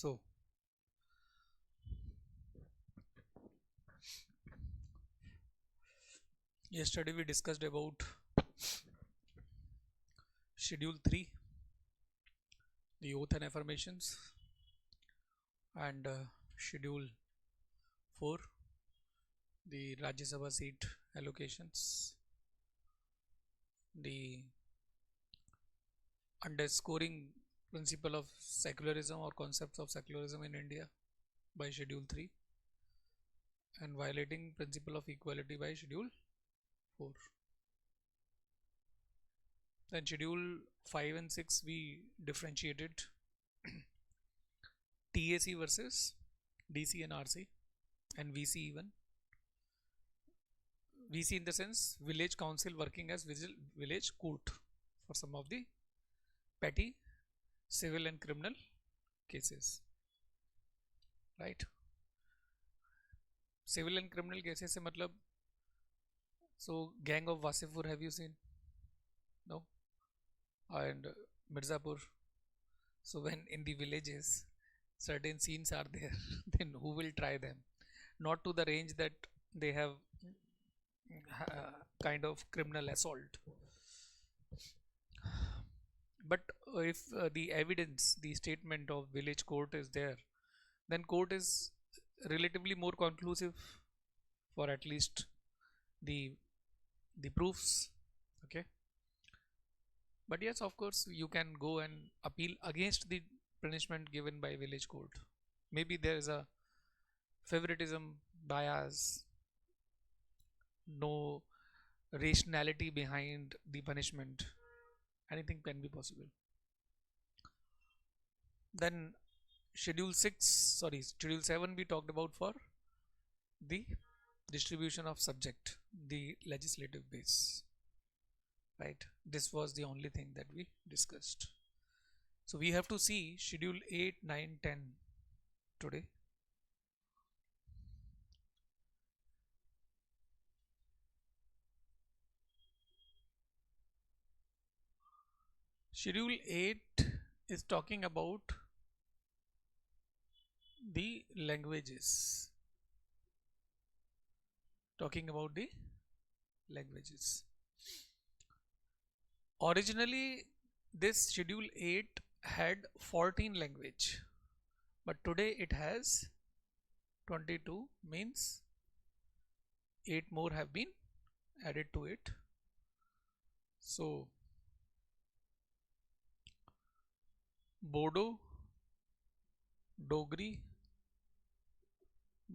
So yesterday we discussed about Schedule 3, the oath and affirmations, and Schedule 4, the Rajya Sabha seat allocations, the underscoring principle of secularism or concepts of secularism in India by Schedule 3, and violating principle of equality by Schedule 4. Then Schedule 5 and 6 we differentiated TAC versus DC and RC and VC even. VC in the sense village council working as village court for some of the petty civil and criminal cases, right? Civil and criminal cases se matlab, so gang of Wasifur, have you seen? No. And Mirzapur. So when in the villages certain scenes are there, then who will try them? Not to the range that they have kind of criminal assault, but if the evidence, the statement of village court is there, then court is relatively more conclusive for at least the proofs. Okay, but yes, of course you can go and appeal against the punishment given by village court. Maybe there is a favoritism, bias, no rationality behind the punishment, anything can be possible. Then Schedule 7 we talked about for the distribution of subject, the legislative base, right? This was the only thing that we discussed. So we have to see Schedule 8, 9, 10 today. Schedule 8 is talking about the languages. Originally, this Schedule 8 had 14 language, but today it has 22, means 8 more have been added to it. So Bodo, Dogri,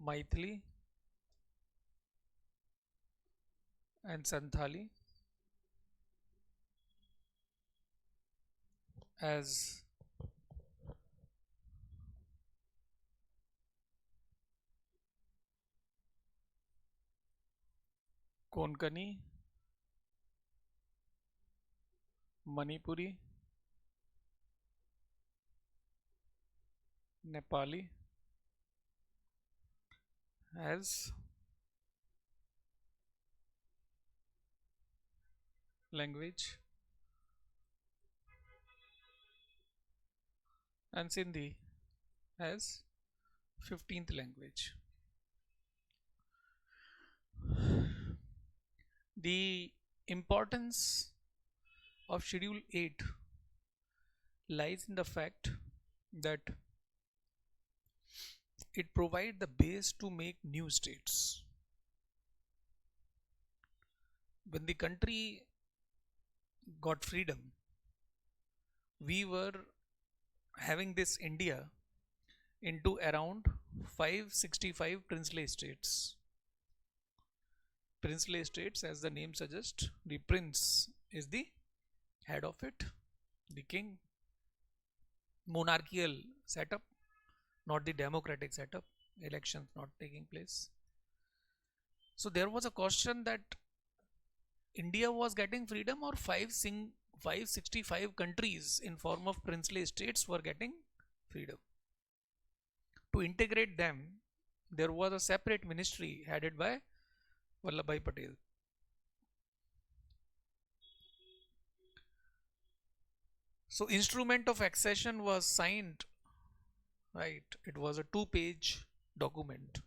Maithili and Santhali as Konkani, Manipuri, Nepali as language, and Sindhi as 15th language. The importance of Schedule 8 lies in the fact that it provides the base to make new states. When the country got freedom, we were having this India into around 565 princely states. Princely states, as the name suggests, the prince is the head of it, the king. Monarchical setup, not the democratic setup, elections not taking place. So there was a question that India was getting freedom, or 565 countries in form of princely states were getting freedom. To integrate them, there was a separate ministry headed by Vallabhbhai Patel. So instrument of accession was signed right? It was a two-page document.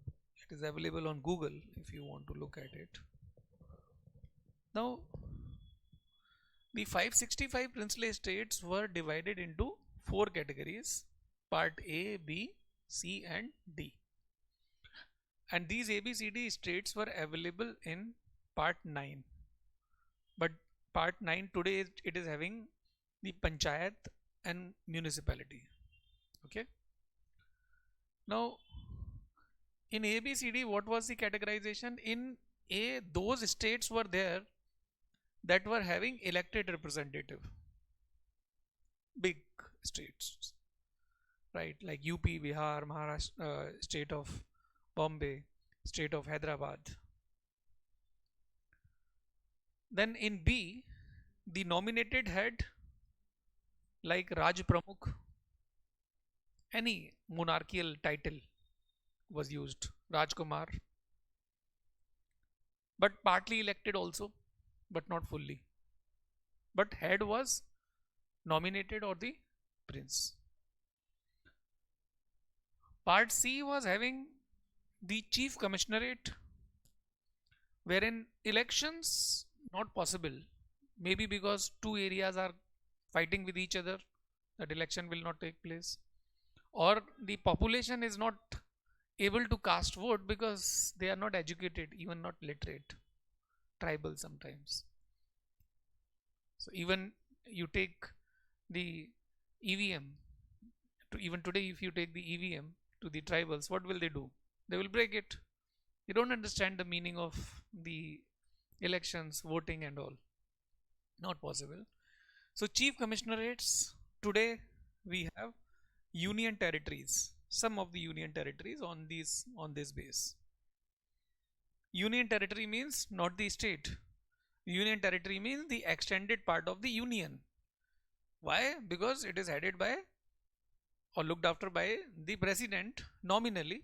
It is available on Google if you want to look at it. Now, the 565 princely estates were divided into four categories: Part A, B, C, and D. And these ABCD estates were available in Part 9. But Part 9 today it is having the Panchayat and municipality. Okay. Now, in ABCD, what was the categorization? In A, those states were there that were having elected representative, big states, right? Like UP, Bihar, Maharashtra, state of Bombay, state of Hyderabad. Then in B, the nominated had like Raj Pramukh, any monarchical title was used, Rajkumar, but partly elected also, but not fully. But head was nominated or the prince. Part C was having the chief commissionerate, wherein elections not possible, maybe because two areas are fighting with each other, that election will not take place, or the population is not able to cast vote because they are not educated, even not literate, tribal sometimes. So even you take the EVM, even today if you take the EVM to the tribals, what will they do? They will break it. They don't understand the meaning of the elections, voting and all. Not possible. So chief commissionerates, today we have union territories, some of the union territories on this base. Union territory means not the state. Union territory means the extended part of the union. Why? Because it is headed by or looked after by the president nominally.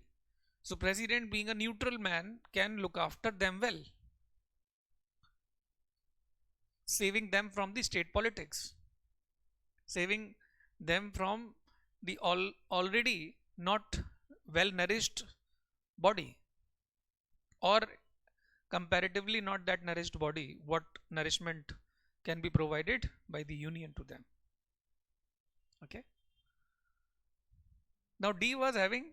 So president, being a neutral man, can look after them well, saving them from the state politics, saving them from the already not well nourished body, or comparatively not that nourished body, what nourishment can be provided by the union to them. Okay. Now D was having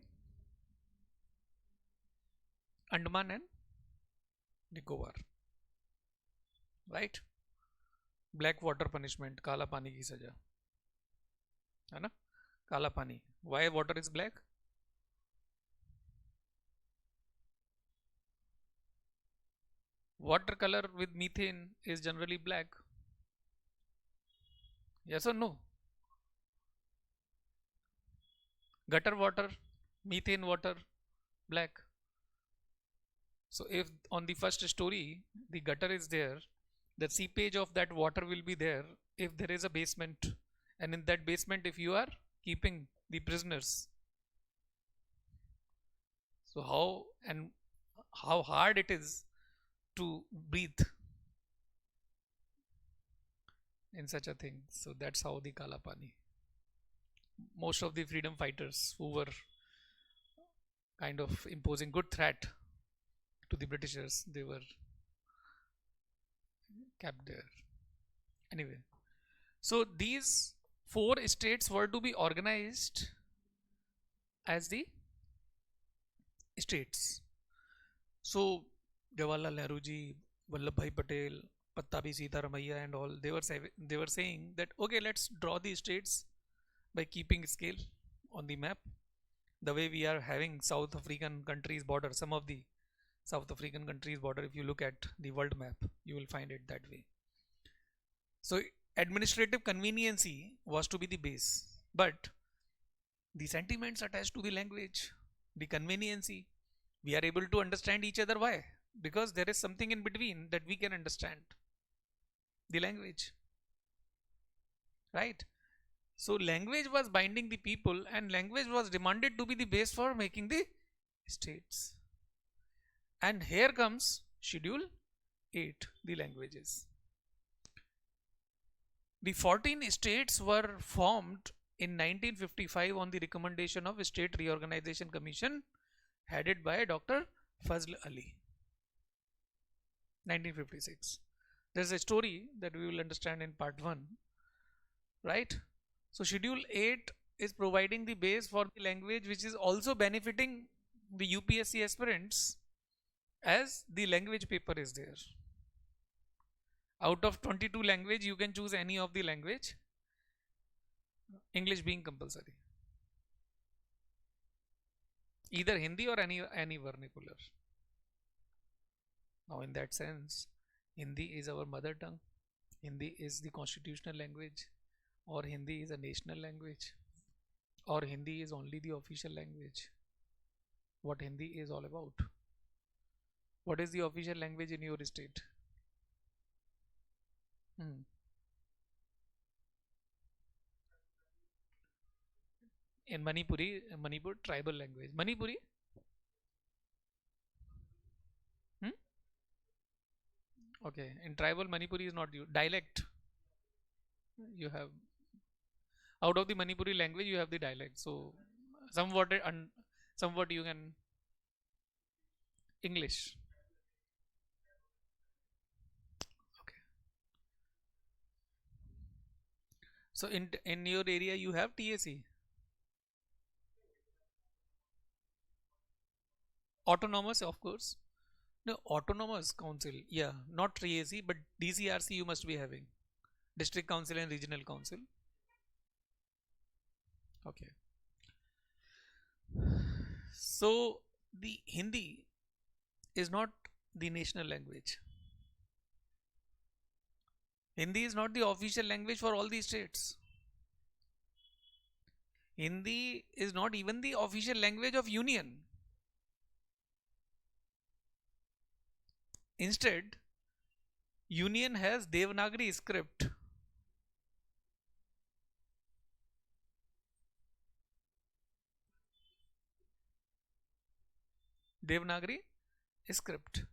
Andaman and Nicobar, right? Black water punishment, काला पानी की सजा है ना, काला पानी. Why water is black? Water color with methane is generally black. Yes or no? Gutter water, methane water, black. So if on the first story the gutter is there, the seepage of that water will be there if there is a basement, and in that basement if you are keeping the prisoners, so how hard it is to breathe in such a thing. So that's how the Kala Pani. Most of the freedom fighters who were kind of imposing good threat to the Britishers, they were kept there. Anyway, so these four states were to be organized as the states. So Jawaharlal Nehru ji, Vallabhbhai Patel, Pattabi Sitaramaiah and all, they were saying that okay, let's draw the states by keeping scale on the map, the way we are having South African countries border. Some of the South African countries border, if you look at the world map, you will find it that way. So administrative conveniency was to be the base, but the sentiments attached to the language, the conveniency, we are able to understand each other. Why? Because there is something in between that we can understand, the language, right? So language was binding the people, and language was demanded to be the base for making the states. And here comes schedule 8, the languages. The 14 states were formed in 1955 on the recommendation of State Reorganization Commission headed by Dr. Fazl Ali. 1956. There's a story that we will understand in part 1, right? So Schedule 8 is providing the base for the language which is also benefiting the UPSC aspirants as the language paper is there. Out of 22 language, you can choose any of the language, English being compulsory. Either Hindi or any vernacular. Now in that sense, Hindi is our mother tongue. Hindi is the constitutional language, or Hindi is a national language, or Hindi is only the official language. What Hindi is all about. What is the official language in your state? In Manipur tribal language. Manipuri? Hmm? Okay. In tribal, Manipuri is not you. Dialect. You have out of the Manipuri language, you have the dialect. So somewhat, somewhat you can English. Okay. So in your area, you have TAC, autonomous, of course. No, autonomous council. Yeah, not TAC, but DCRC you must be having. District Council and Regional Council. Okay. So the Hindi is not the national language. Hindi is not the official language for all the states. Hindi is not even the official language of Union. Instead, Union has Devanagari script. Devanagari script.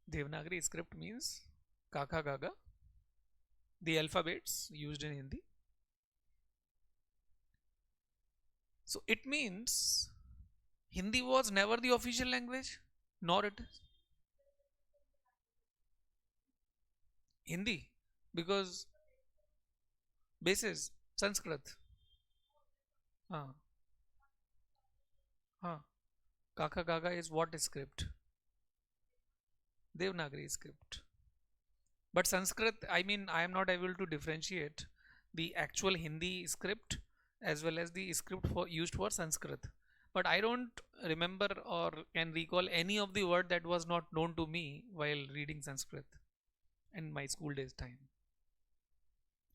Devanagari script means Kaka Gaga, the alphabets used in Hindi. So it means Hindi was never the official language, nor it is Hindi, because basis Sanskrit. Huh. Huh. Kaka Gaga is what script? Devanagari script. But Sanskrit, I mean, I am not able to differentiate the actual Hindi script as well as the script for used for Sanskrit. But I don't remember or can recall any of the word that was not known to me while reading Sanskrit in my school days time.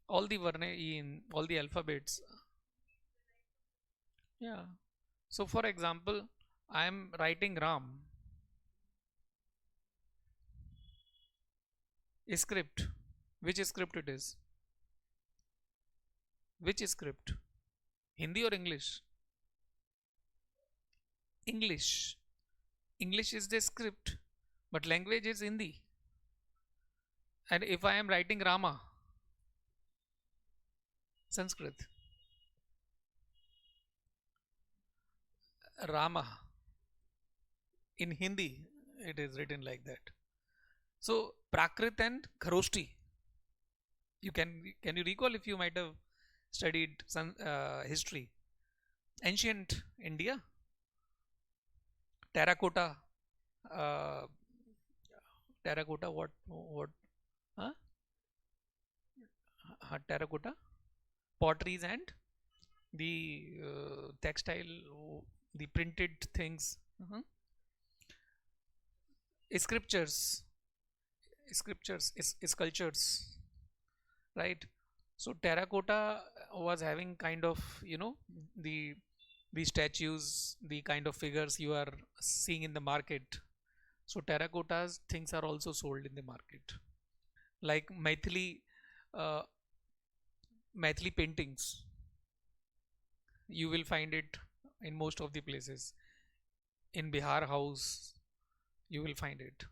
All the varna in all the alphabets. Yeah. So for example, I am writing Ram. Script. Which script it is? Which script? Hindi or English? English. English is the script, but language is Hindi. And if I am writing Rama, Sanskrit. Rama. In Hindi, it is written like that. So Prakrit and Kharoshti. Can you recall if you might have studied some history? Ancient India, terracotta, uh, terracotta. What? Huh? Terracotta, potteries and the textile, the printed things. Scriptures, sculptures, right? So terracotta was having kind of the the statues, the kind of figures you are seeing in the market. So terracottas things are also sold in the market, like uh, Maithili paintings. You will find it in most of the places. In Bihar house, you will find it.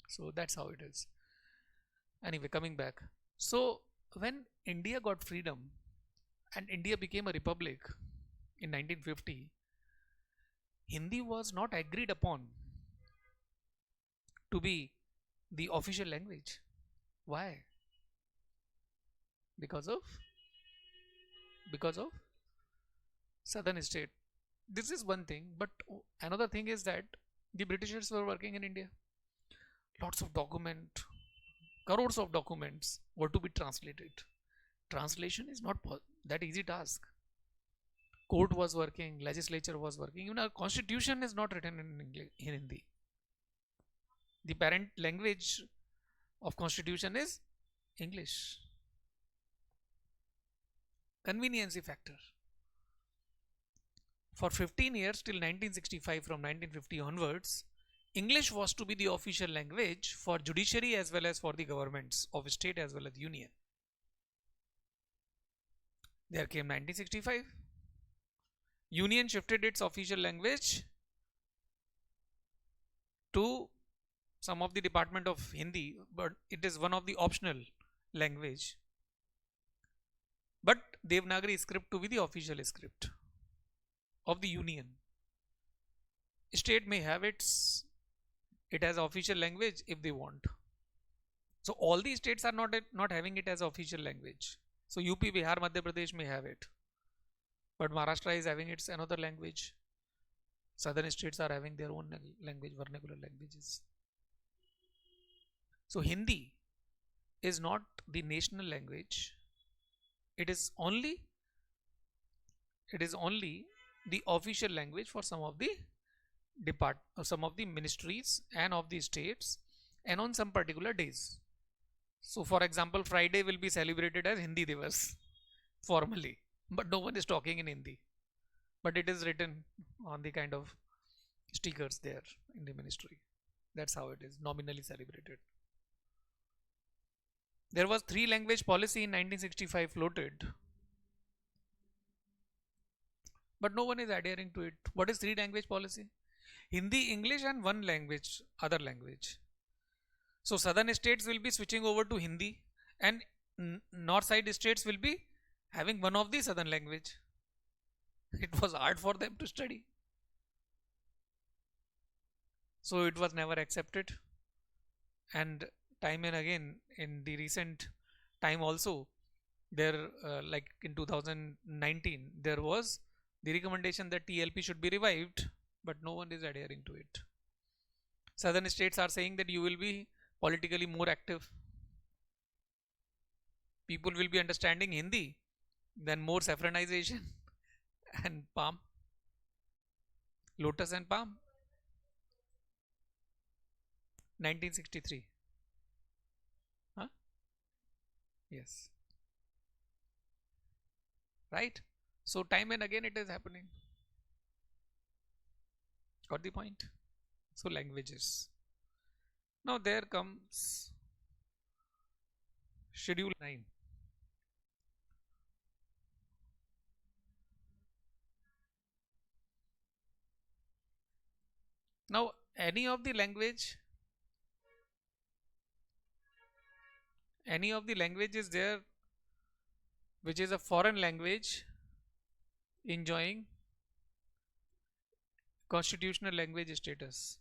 So that's how it is. Anyway, coming back. So when India got freedom, and India became a republic in 1950, Hindi was not agreed upon to be the official language. Why? Because of because of southern state. This is one thing, but another thing is that the Britishers were working in India. Lots of document, crores of documents were to be translated. Translation is not that easy task. Court was working, legislature was working. Even our constitution is not written in English, in Hindi. The parent language of constitution is English. Conveniency factor. For 15 years till 1965, from 1950 onwards, English was to be the official language for judiciary as well as for the governments of state as well as union. There came 1965. Union shifted its official language to some of the department of Hindi, but it is one of the optional language. But Devanagari script to be the official script of the union. State may have it as official language if they want. So all the states are not having it as official language. So UP, Bihar, Madhya Pradesh may have it, but Maharashtra is having its another language. Southern states are having their own language, vernacular languages. So Hindi is not the national language. It is only the official language for some of the some of the ministries and of the states, and on some particular days. So for example, Friday will be celebrated as Hindi Divas formally, but no one is talking in Hindi, but it is written on the kind of stickers there in the ministry. That's how it is nominally celebrated. There was three language policy in 1965 floated, but no one is adhering to it. What is three language policy? Hindi, English, and one language, other language. So southern states will be switching over to Hindi, and north side states will be having one of the southern language. It was hard for them to study, so it was never accepted. And time and again in the recent time also, there like in 2019 there was the recommendation that TLP should be revived, but no one is adhering to it. Southern states are saying that you will be politically more active. People will be understanding Hindi, then more saffronization and palm, lotus and palm. 1963. Huh? Yes. Right? So time and again it is happening. Got the point? So languages. Now there comes schedule 9. Now any of the language is there which is a foreign language enjoying constitutional language status.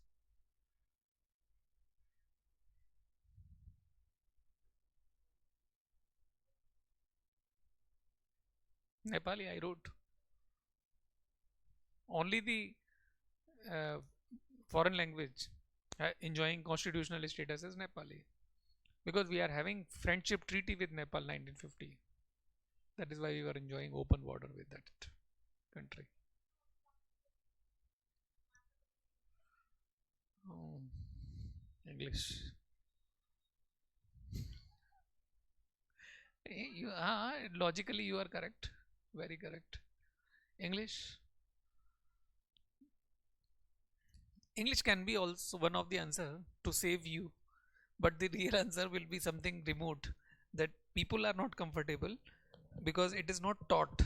Nepali, I wrote. Only the uh, foreign language enjoying constitutional status is Nepali, because we are having friendship treaty with Nepal 1950. That is why we were enjoying open border with that country. Oh, English. Logically you are correct. Very correct. English. English can be also one of the answer to save you, but the real answer will be something remote that people are not comfortable because it is not taught,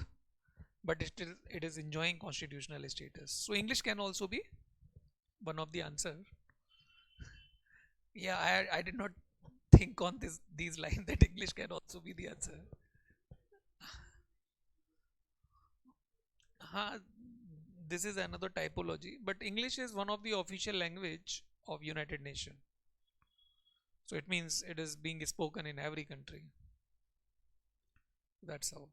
but it is enjoying constitutional status. So English can also be one of the answer. Yeah, I did not think on these lines that English can also be the answer. Ha, this is another typology, but English is one of the official language of United Nations. So it means it is being spoken in every country. That's how.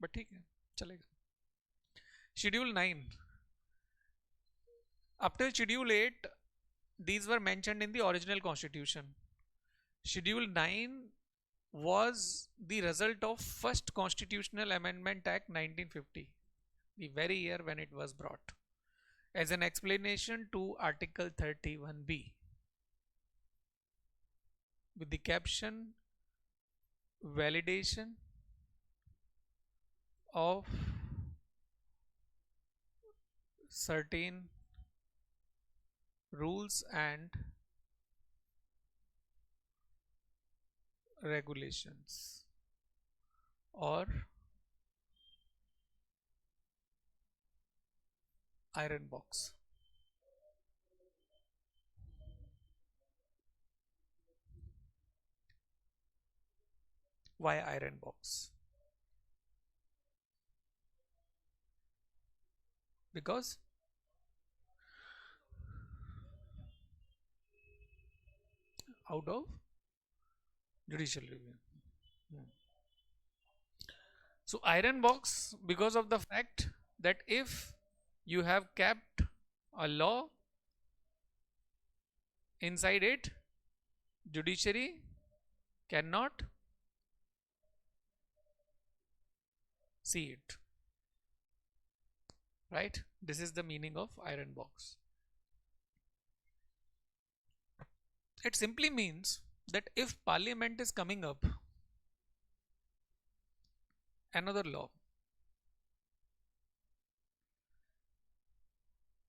But ठीक है, चलेगा. Schedule 9. Up till Schedule 8, these were mentioned in the original constitution. Schedule 9 was the result of first Constitutional Amendment Act 1950, the very year when it was brought, as an explanation to Article 31B, with the caption validation of certain rules and regulations, or iron box. Why iron box? Because out of judicial review. So iron box, because of the fact that if you have kept a law inside it, judiciary cannot see it. Right? This is the meaning of iron box. It simply means that if parliament is coming up another law,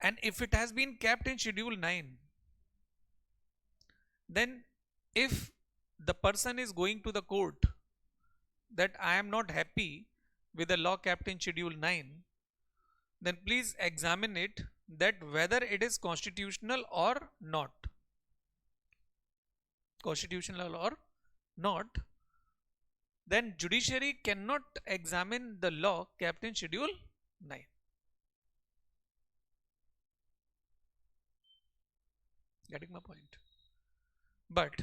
and if it has been kept in Schedule 9, then if the person is going to the court that I am not happy with the law kept in Schedule 9, then please examine it that whether it is constitutional or not. Constitutional or not, then judiciary cannot examine the law kept in Schedule 9. Getting my point? But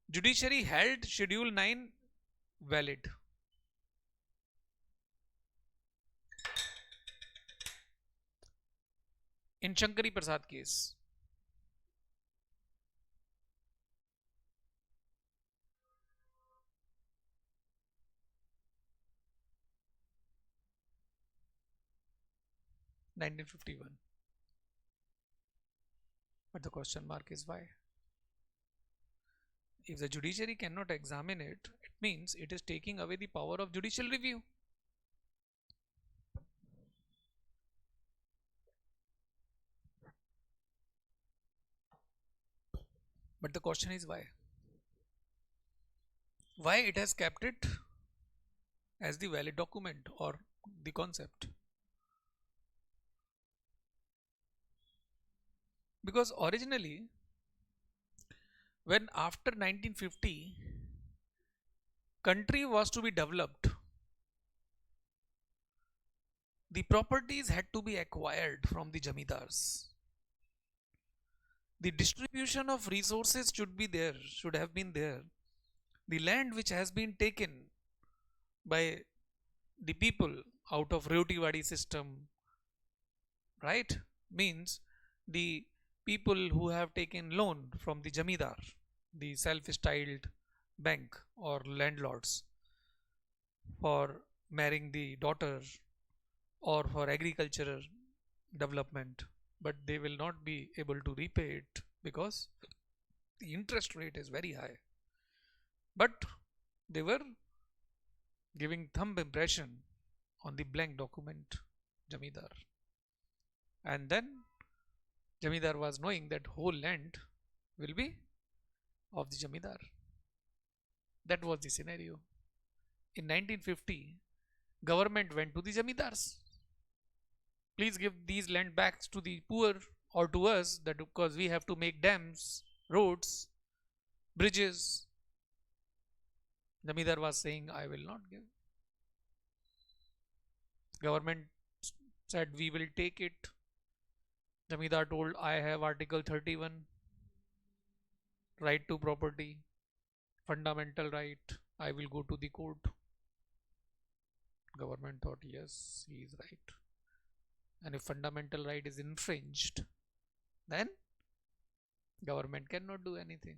judiciary held Schedule 9 valid. In Shankari Prasad case, (1951). But the question mark is why? If the judiciary cannot examine it, it means it is taking away the power of judicial review. But the question is why? Why it has kept it as the valid document or the concept? Because originally, when after 1950, country was to be developed, the properties had to be acquired from the jamidars. The distribution of resources should have been there. The land which has been taken by the people out of Roti system, right, means the people who have taken loan from the jamidar, the self-styled bank or landlords, for marrying the daughter or for agricultural development, but they will not be able to repay it because the interest rate is very high. But they were giving thumb impression on the blank document jamidar, and then jamidar was knowing that whole land will be of the jamidar. That was the scenario. In 1950, government went to the jamidars. Please give these land backs to the poor or to us, that because we have to make dams, roads, bridges. Jamidar was saying, I will not give. Government said we will take it. Jamidar told I have Article 31, right to property, fundamental right. I will go to the court. Government thought yes, he is right. And if fundamental right is infringed, then government cannot do anything.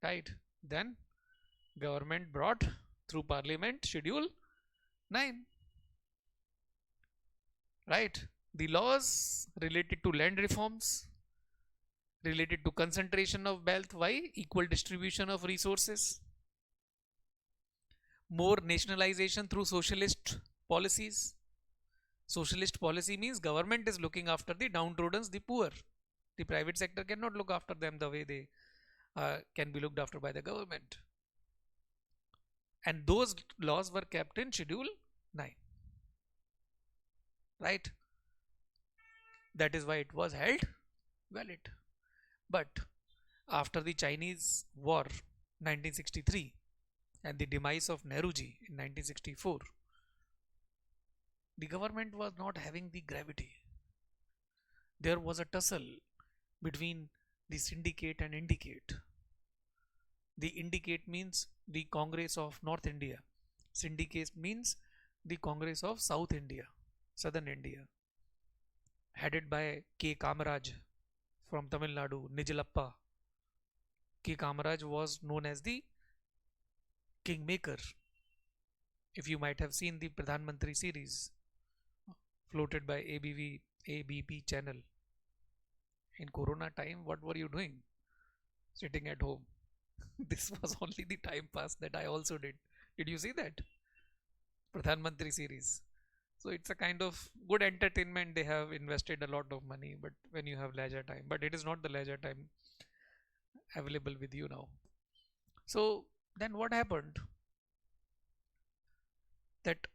Right? Then government brought through parliament schedule 9. Right? The laws related to land reforms, related to concentration of wealth. Why? Equal distribution of resources, more nationalization through socialist policies. Socialist policy means government is looking after the downtrodden, the poor. The private sector cannot look after them the way they can be looked after by the government. And those laws were kept in Schedule 9. Right? That is why it was held valid. But after the Chinese War 1963 and the demise of Nehruji in 1964, the government was not having the gravity. There was a tussle between the syndicate and indicate. The indicate means the Congress of North India. Syndicate means the Congress of South India, Southern India, headed by K. Kamaraj from Tamil Nadu, Nijalappa. K. Kamaraj was known as the kingmaker. If you might have seen the Pradhan Mantri series floated by ABP channel. In Corona time, what were you doing? Sitting at home. This was only the time pass that I also did. Did you see that? Pradhan Mantri series. So it's a kind of good entertainment. They have invested a lot of money, but when you have leisure time, but it is not the leisure time available with you now. So then what happened? That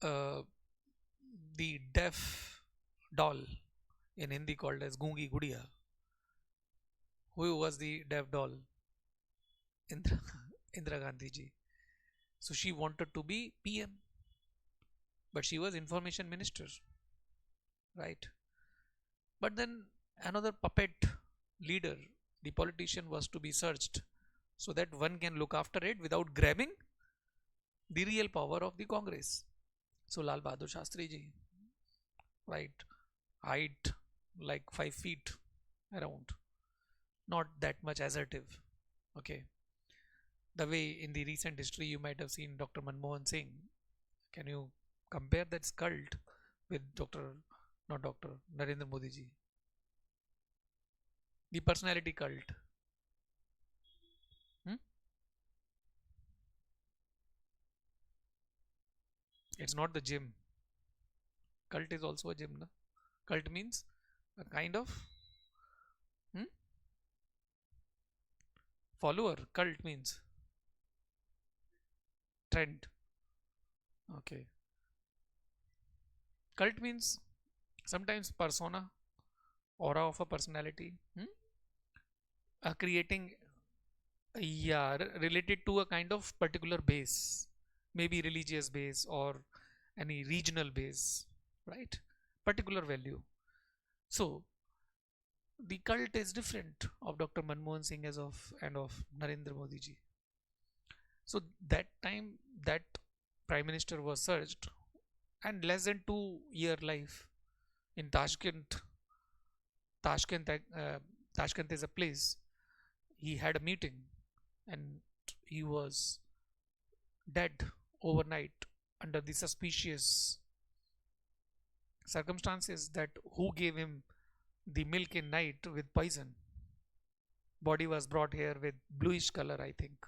the deaf doll, in Hindi called as Gungi Gudiya. Who was the deaf doll? Indira, Indira Gandhi ji. So she wanted to be PM, but she was information minister, right? But then another puppet leader, the politician, was to be searched so that one can look after it without grabbing the real power of the Congress. So Lal Bahadur Shastri ji, right, height like 5 feet around, not that much assertive. Okay. The way in the recent history you might have seen Dr. Manmohan Singh. Can you compare that cult with not Dr. Narendra Modi ji? The personality cult. It's not the gym. Cult is also a gym. No? Cult means a kind of follower. Cult means trend. Okay. Cult means sometimes persona, aura of a personality, creating, yeah, related to a kind of particular base, maybe religious base or any regional base, right? Particular value. So the cult is different of Dr. Manmohan Singh as of and of Narendra Modi ji. So that time that Prime Minister was searched, and less than 2 year life in Tashkent. Tashkent is a place. He had a meeting, and he was dead overnight under the suspicious circumstances that who gave him the milk in night with poison. Body was brought here with bluish color, I think.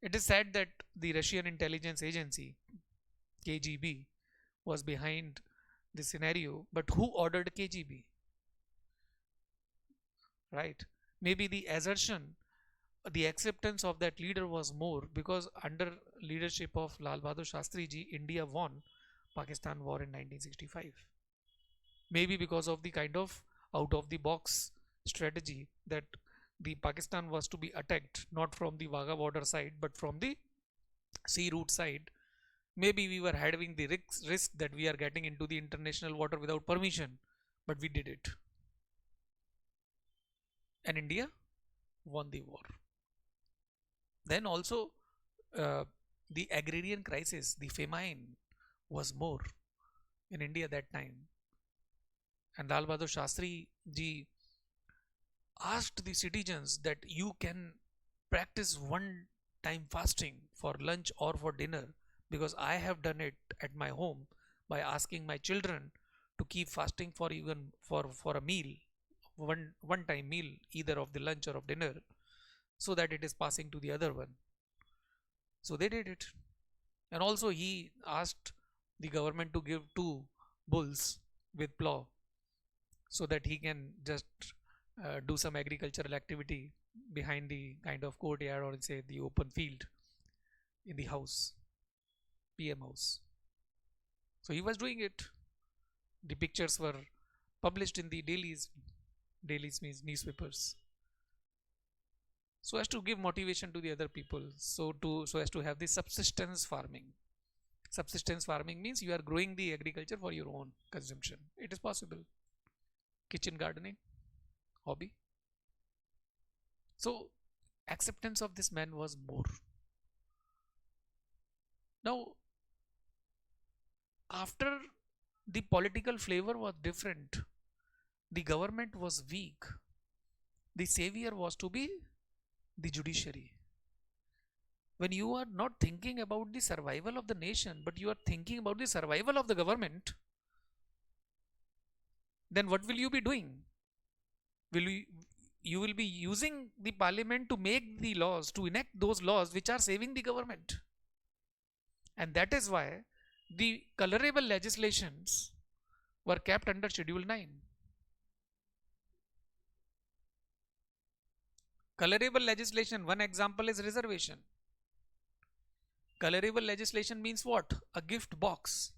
It is said that the Russian intelligence agency, KGB, was behind the scenario, but who ordered KGB? Right? Maybe the assertion, the acceptance of that leader was more because under leadership of Lal Bahadur Shastri ji, India won Pakistan war in 1965. Maybe because of the kind of out of the box strategy that the Pakistan was to be attacked not from the Wagah border side but from the sea route side, Maybe we were having the risk that we are getting into the international water without permission, but we did it. And India won the war. Then also, uh, the agrarian crisis, the famine was more in India that time. And Lal Bahadur Shastri ji asked the citizens that you can practice one time fasting for lunch or for dinner, because I have done it at my home by asking my children to keep fasting for even for a meal, one time meal, either of the lunch or of dinner, so that it is passing to the other one. So they did it. And also he asked the government to give two bulls with plow, so that he can just do some agricultural activity behind the kind of courtyard, or say the open field in the house, PM house. So he was doing it. The pictures were published in the dailies means newspapers, so as to give motivation to the other people, so as to have the subsistence farming. Subsistence farming means you are growing the agriculture for your own consumption. It is possible. Kitchen gardening hobby. So acceptance of this man was more. Now, after, the political flavor was different, the government was weak, the savior was to be the judiciary. When you are not thinking about the survival of the nation, but you are thinking about the survival of the government, then what will you be doing? You will be using the parliament to make the laws, to enact those laws which are saving the government. And that is why the colorable legislations were kept under Schedule 9. Colorable legislation, one example is reservation. Colorable legislation means what? A gift box.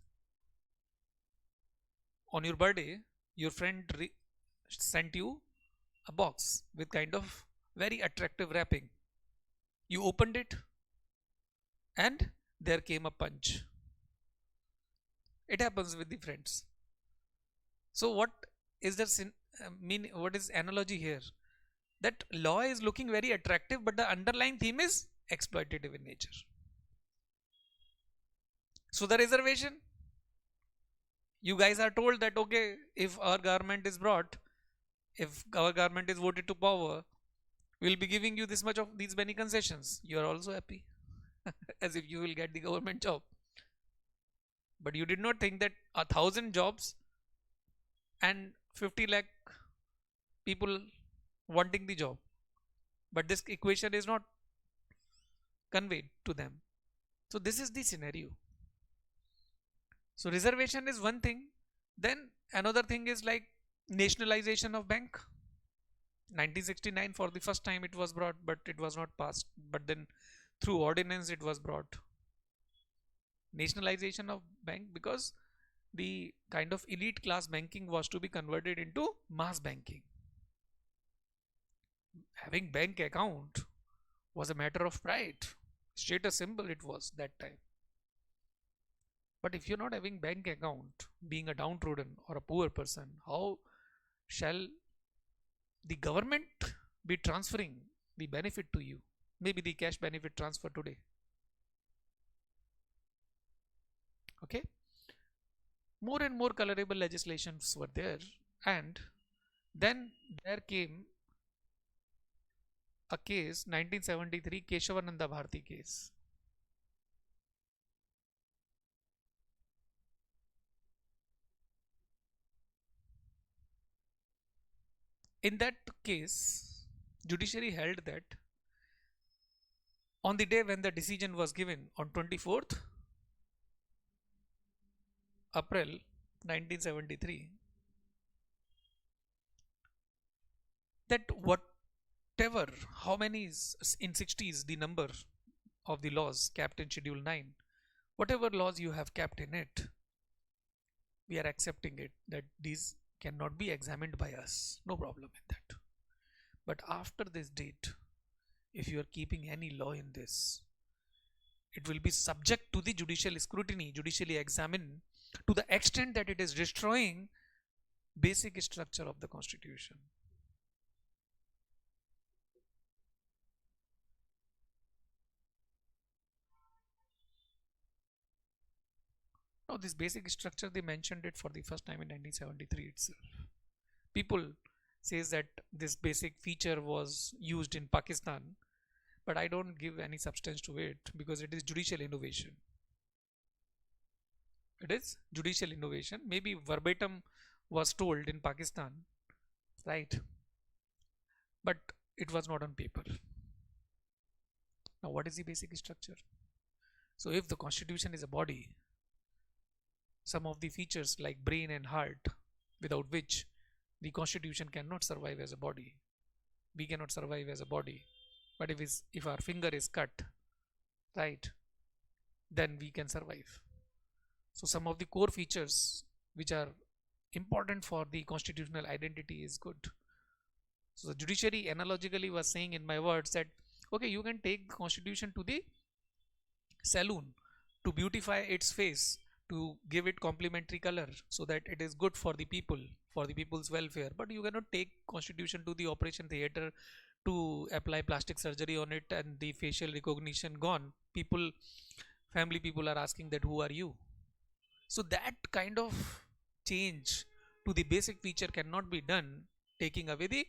On your birthday, your friend sent you a box with kind of very attractive wrapping. You opened it and there came a punch. It happens with the friends. So what is the what is analogy here? That law is looking very attractive, but the underlying theme is exploitative in nature. So the reservation, you guys are told that okay, if our government is brought, if our government is voted to power, we'll be giving you this much of these many concessions. You are also happy as if you will get the government job. But you did not think that 1,000 jobs and 50 lakh people wanting the job, but this equation is not conveyed to them. So this is the scenario. So reservation is one thing. Then another thing is like nationalization of bank. 1969 for the first time it was brought, but it was not passed. But then through ordinance it was brought. Nationalization of bank, because the kind of elite class banking was to be converted into mass banking. Having bank account was a matter of pride, status symbol it was that time. But if you're not having bank account, being a downtrodden or a poor person, how shall the government be transferring the benefit to you? Maybe the cash benefit transfer today. Okay. More and more colorable legislations were there, and then there came a case, 1973 Keshavananda Bharati case. In that case, judiciary held that on the day when the decision was given, on 24th April 1973, that whatever, how many is in 60s the number of the laws kept in Schedule 9, whatever laws you have kept in it, we are accepting it, that these cannot be examined by us, no problem in that. But after this date, if you are keeping any law in this, it will be subject to the judicial scrutiny, judicially examined, to the extent that it is destroying basic structure of the constitution. Now this basic structure, they mentioned it for the first time in 1973 itself. People says that this basic feature was used in Pakistan, but I don't give any substance to it because it is judicial innovation. It is judicial innovation. Maybe verbatim was told in Pakistan, right? But it was not on paper. Now, what is the basic structure? So, if the constitution is a body, some of the features like brain and heart, without which the constitution cannot survive as a body, we cannot survive as a body. But if our finger is cut, right, then we can survive. So some of the core features which are important for the constitutional identity is good. So the judiciary analogically was saying in my words that, okay, you can take the constitution to the saloon to beautify its face, to give it complementary color so that it is good for the people, for the people's welfare. But you cannot take constitution to the operation theater to apply plastic surgery on it and the facial recognition gone. Family people are asking that who are you? So that kind of change to the basic feature cannot be done taking away the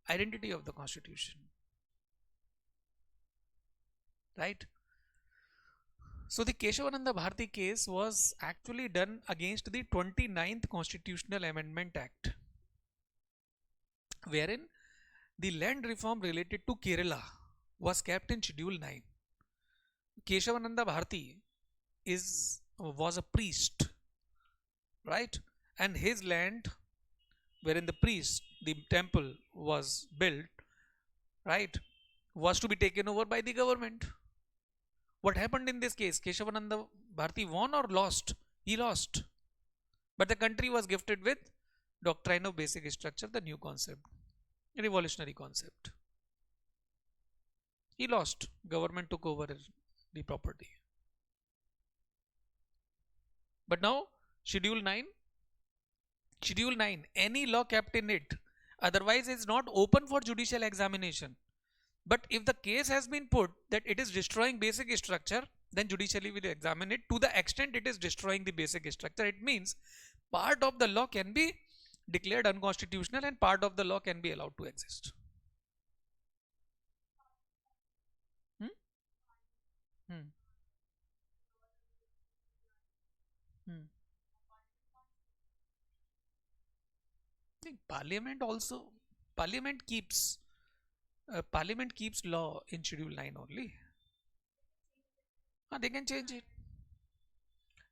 identity of the constitution, right? So the Keshavananda Bharati case was actually done against the 29th Constitutional Amendment Act, wherein the land reform related to Kerala was kept in Schedule 9. Keshavananda Bharati was a priest, right? And his land, wherein the temple was built, right, was to be taken over by the government. What happened in this case? Keshavananda Bharati won or lost? He lost. But the country was gifted with doctrine of basic structure, the new concept, revolutionary concept. He lost. Government took over the property. But now Schedule 9, any law kept in it, otherwise is not open for judicial examination. But if the case has been put that it is destroying basic structure, then judicially will examine it to the extent it is destroying the basic structure. It means part of the law can be declared unconstitutional and part of the law can be allowed to exist. Hmm? Hmm. Hmm. Parliament also, Parliament keeps Parliament keeps law in Schedule 9 only. They can change it.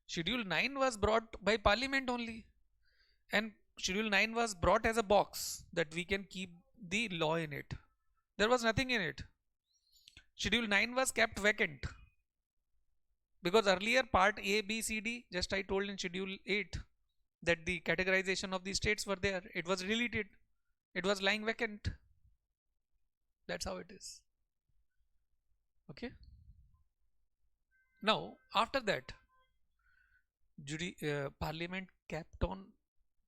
Schedule 9 was brought by Parliament only, and Schedule 9 was brought as a box that we can keep the law in it. There was nothing in it. Schedule 9 was kept vacant because earlier part A, B, C, D, just I told in Schedule 8 that the categorization of the states were there. It was deleted. It was lying vacant. That's how it is. Okay. Now, after that, Parliament kept on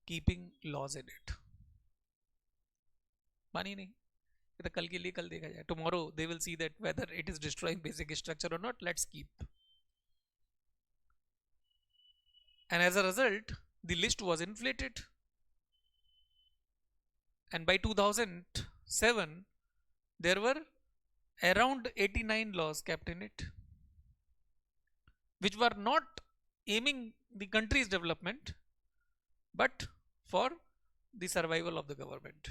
keeping laws in it. Mani nahi. तो कल के लिए कल देखा जाए. Tomorrow they will see that whether it is destroying basic structure or not. Let's keep. And as a result, the list was inflated. And by 2007, there were around 89 laws kept in it, which were not aiming the country's development, but for the survival of the government.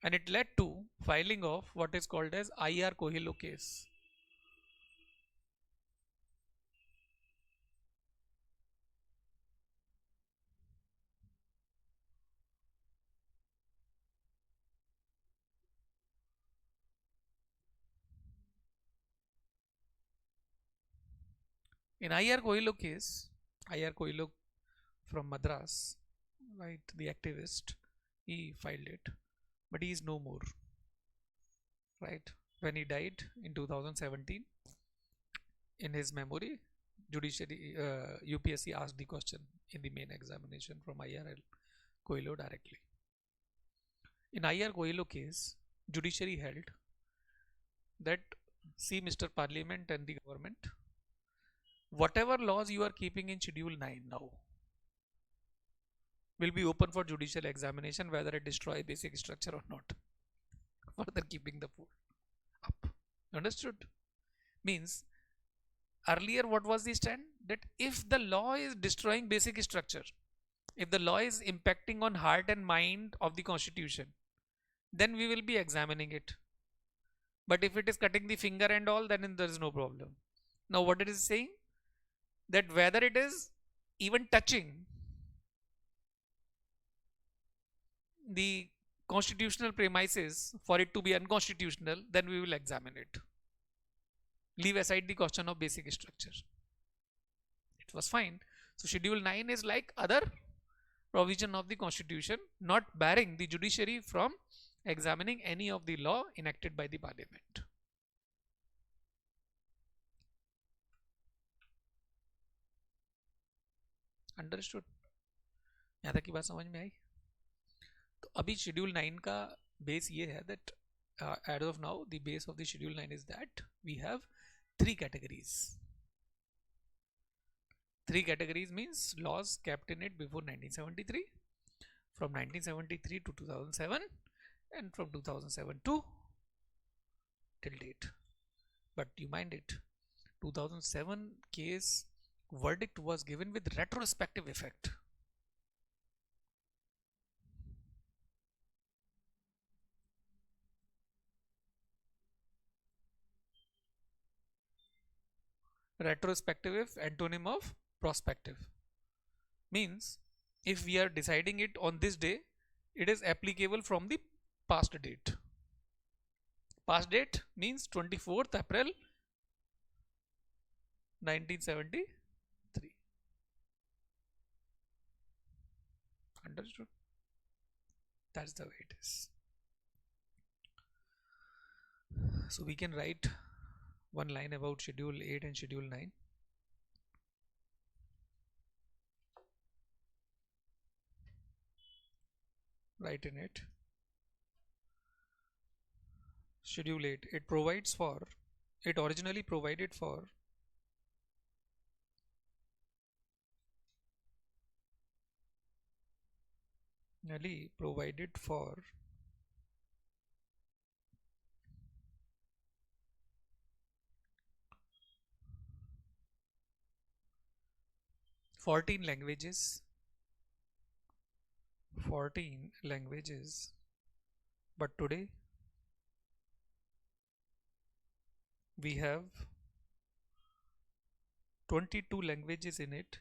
And it led to filing of what is called as IR Kohilo case. In IR Kohilo case, IR Kohilo from Madras, right, the activist, he filed it, but he is no more, right? When he died in 2017, in his memory, judiciary UPSC asked the question in the main examination from IR Coelho directly. In IR Coelho case, judiciary held that, see Mr. Parliament and the government, whatever laws you are keeping in Schedule 9 now will be open for judicial examination whether it destroy basic structure or not. Further keeping the pool up. Understood? Means earlier what was the stand? That if the law is destroying basic structure, if the law is impacting on heart and mind of the constitution, then we will be examining it. But if it is cutting the finger and all, then there is no problem. Now what it is saying? That whether it is even touching the constitutional premises for it to be unconstitutional, then we will examine it. Leave aside the question of basic structure. It was fine. So Schedule 9 is like other provision of the constitution, not barring the judiciary from examining any of the law enacted by the parliament. Understood? यहाँ तक की बात समझ में आई? तो अभी schedule 9 का base ये है that as of now the base of the schedule 9 is that we have three categories. Three categories means laws kept in it before 1973, from 1973 to 2007, and from 2007 to till date. But you mind it, 2007 case verdict was given with retrospective effect. Retrospective is antonym of prospective. Means if we are deciding it on this day, it is applicable from the past date. Past date means 24th April 1973. Understood? That's the way it is. So we can write one line about Schedule 8 and Schedule 9. Write in it. Schedule 8, it provides for, it originally provided for provided for 14 languages, but today we have 22 languages in it.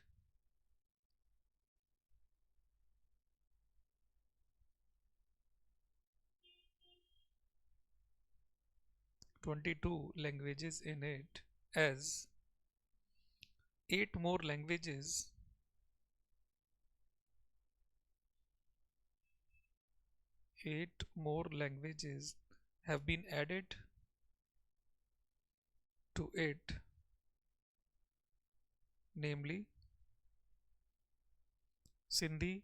22 languages in it, as 8 more languages have been added to it, namely Sindhi,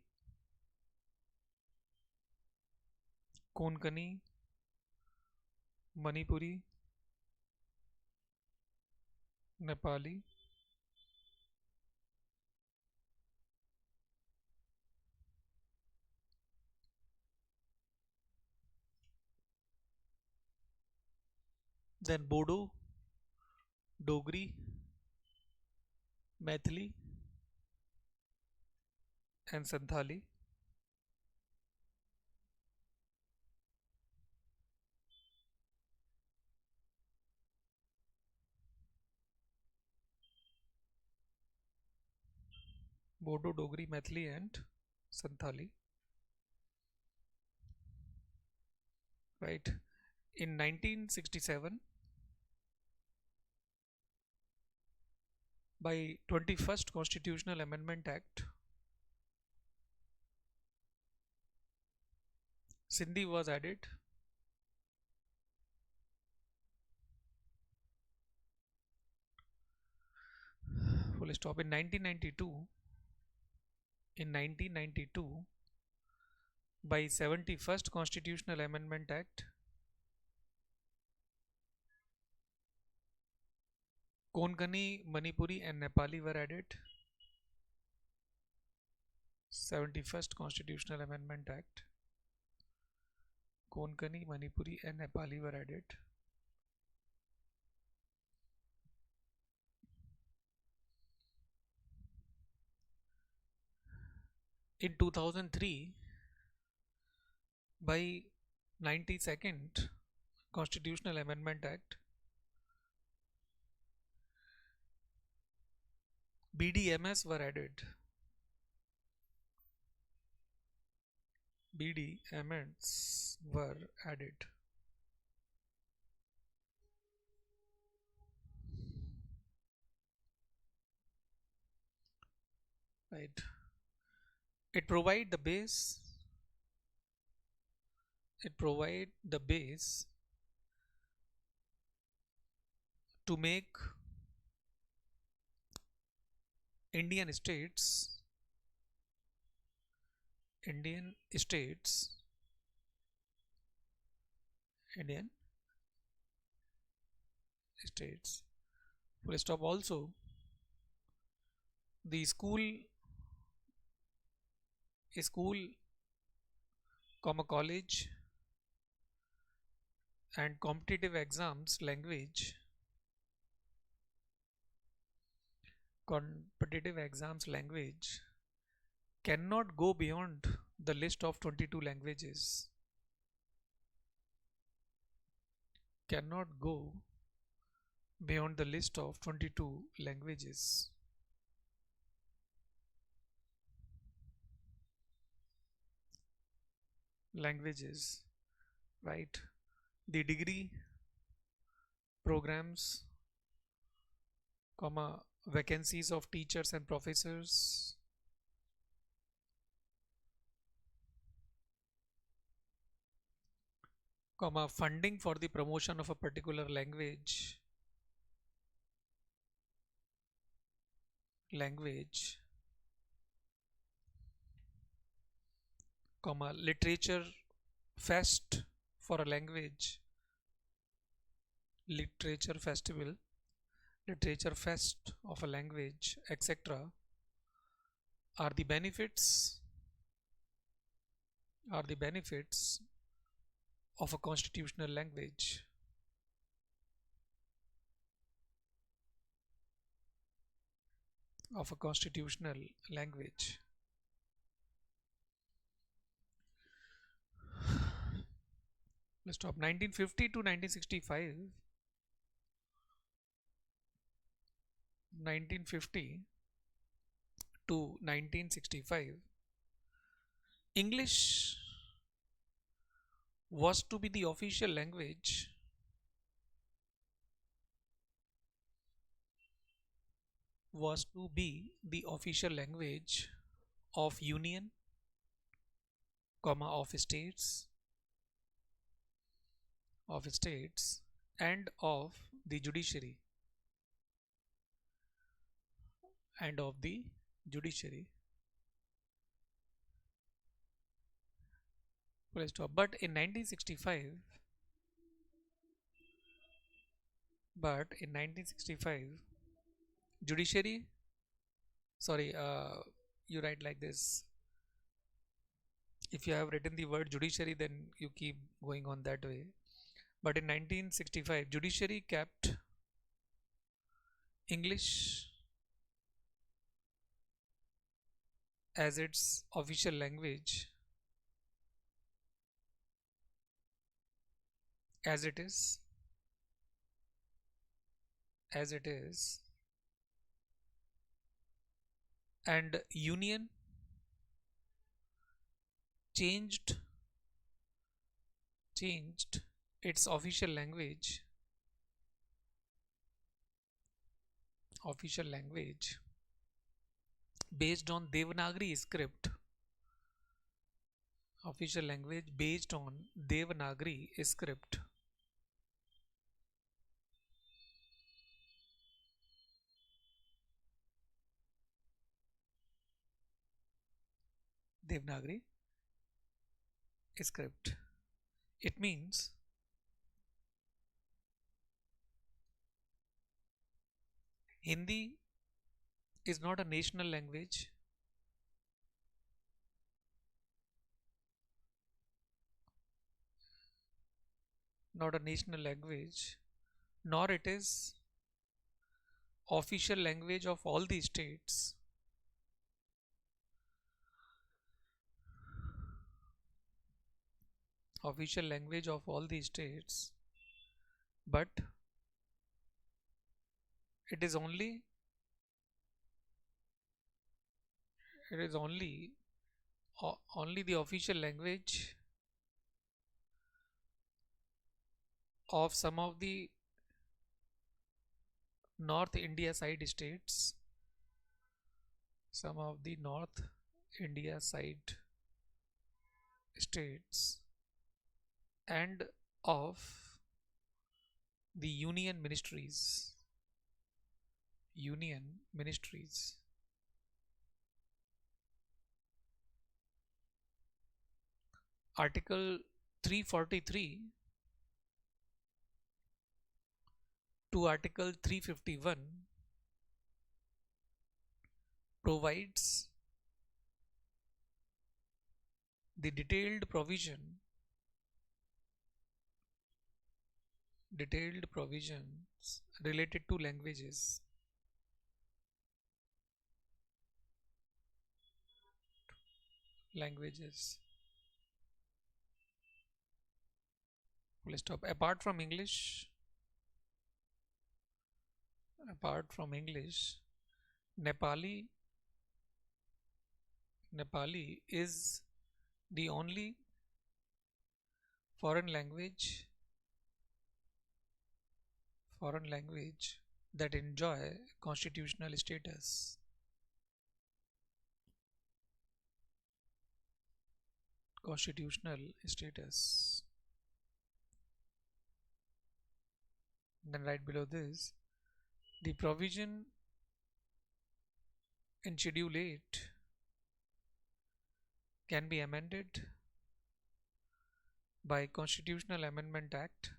Konkani, Manipuri, Nepali, then Bodo, Dogri, Maithili and Santhali. Bodo, Dogri, Maithili and Santhali. Right. In 1967, by 21st Constitutional Amendment Act, Sindhi was added. Full stop. In 1992, by 71st Constitutional Amendment Act, Konkani, Manipuri and Nepali were added. 71st Constitutional Amendment Act, Konkani, Manipuri and Nepali were added. In 2003, by 92nd Constitutional Amendment Act, BDMs were added. BDMs were added. Right. It provide the base. It provide the base to make Indian states Indian states full stop. Also, the school comma college and competitive exams language cannot go beyond the list of 22 languages. Cannot go beyond the list of 22 languages. Right. The degree programs, comma, vacancies of teachers and professors, comma, funding for the promotion of a particular language, comma, literature fest for a language, literature festival, literature fest of a language, etc., are the benefits of a constitutional language. Let's stop. 1950 to 1965. 1950 to 1965. English was to be the official language of union, comma, of states and of the judiciary Full stop. But in 1965, judiciary, sorry, you write like this. If you have written the word judiciary, then you keep going on that way. But in 1965, judiciary kept English as its official language, as it is, and union changed its official language based on Devanagari script. Official language based on Devanagari script. Devanagari script. It means Hindi is not a national language, not a national language, nor it is official language of all the states, official language of all the states, but it is only it is only the official language of some of the North India side states, some of the North India side states, and of the union ministries. Article 343 to Article 351 provides the detailed provisions related to languages. Full stop. Apart from English, Nepali is the only foreign language that enjoy constitutional status. Constitutional status. Then right below this, the provision in Schedule 8 can be amended by Constitutional Amendment Act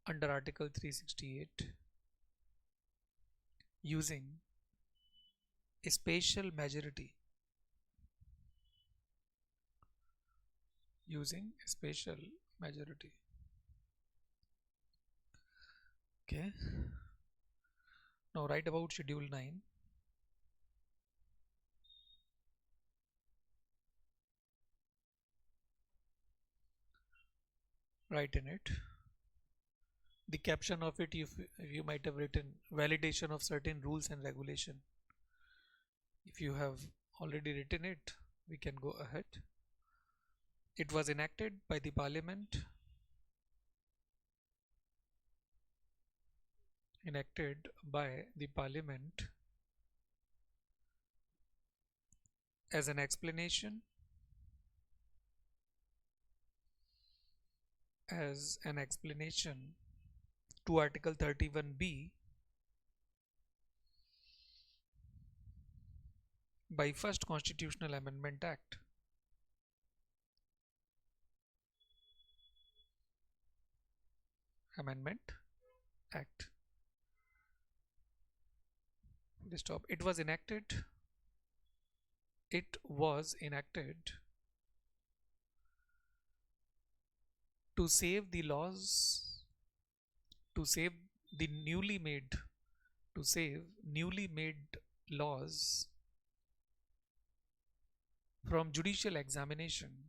under Article 368 using a special majority. Okay. Now write about Schedule 9. Write in it. The caption of it, if you might have written validation of certain rules and regulation. If you have already written it, we can go ahead. It was enacted by the Parliament as an explanation to Article 31B by first Constitutional Amendment Act. Stop. It was enacted to save the laws, to save newly made laws from judicial examination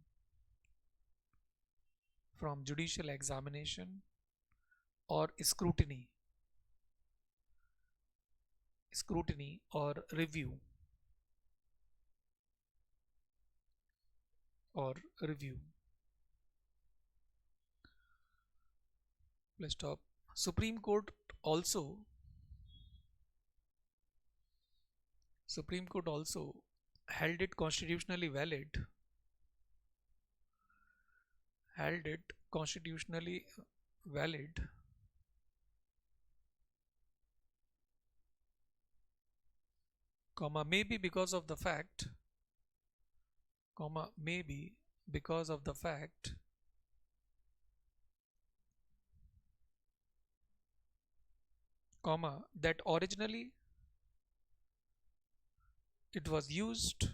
or scrutiny or review. Let's stop. Supreme Court also held it constitutionally valid comma, maybe because of the fact, comma, maybe because of the fact comma, that originally it was used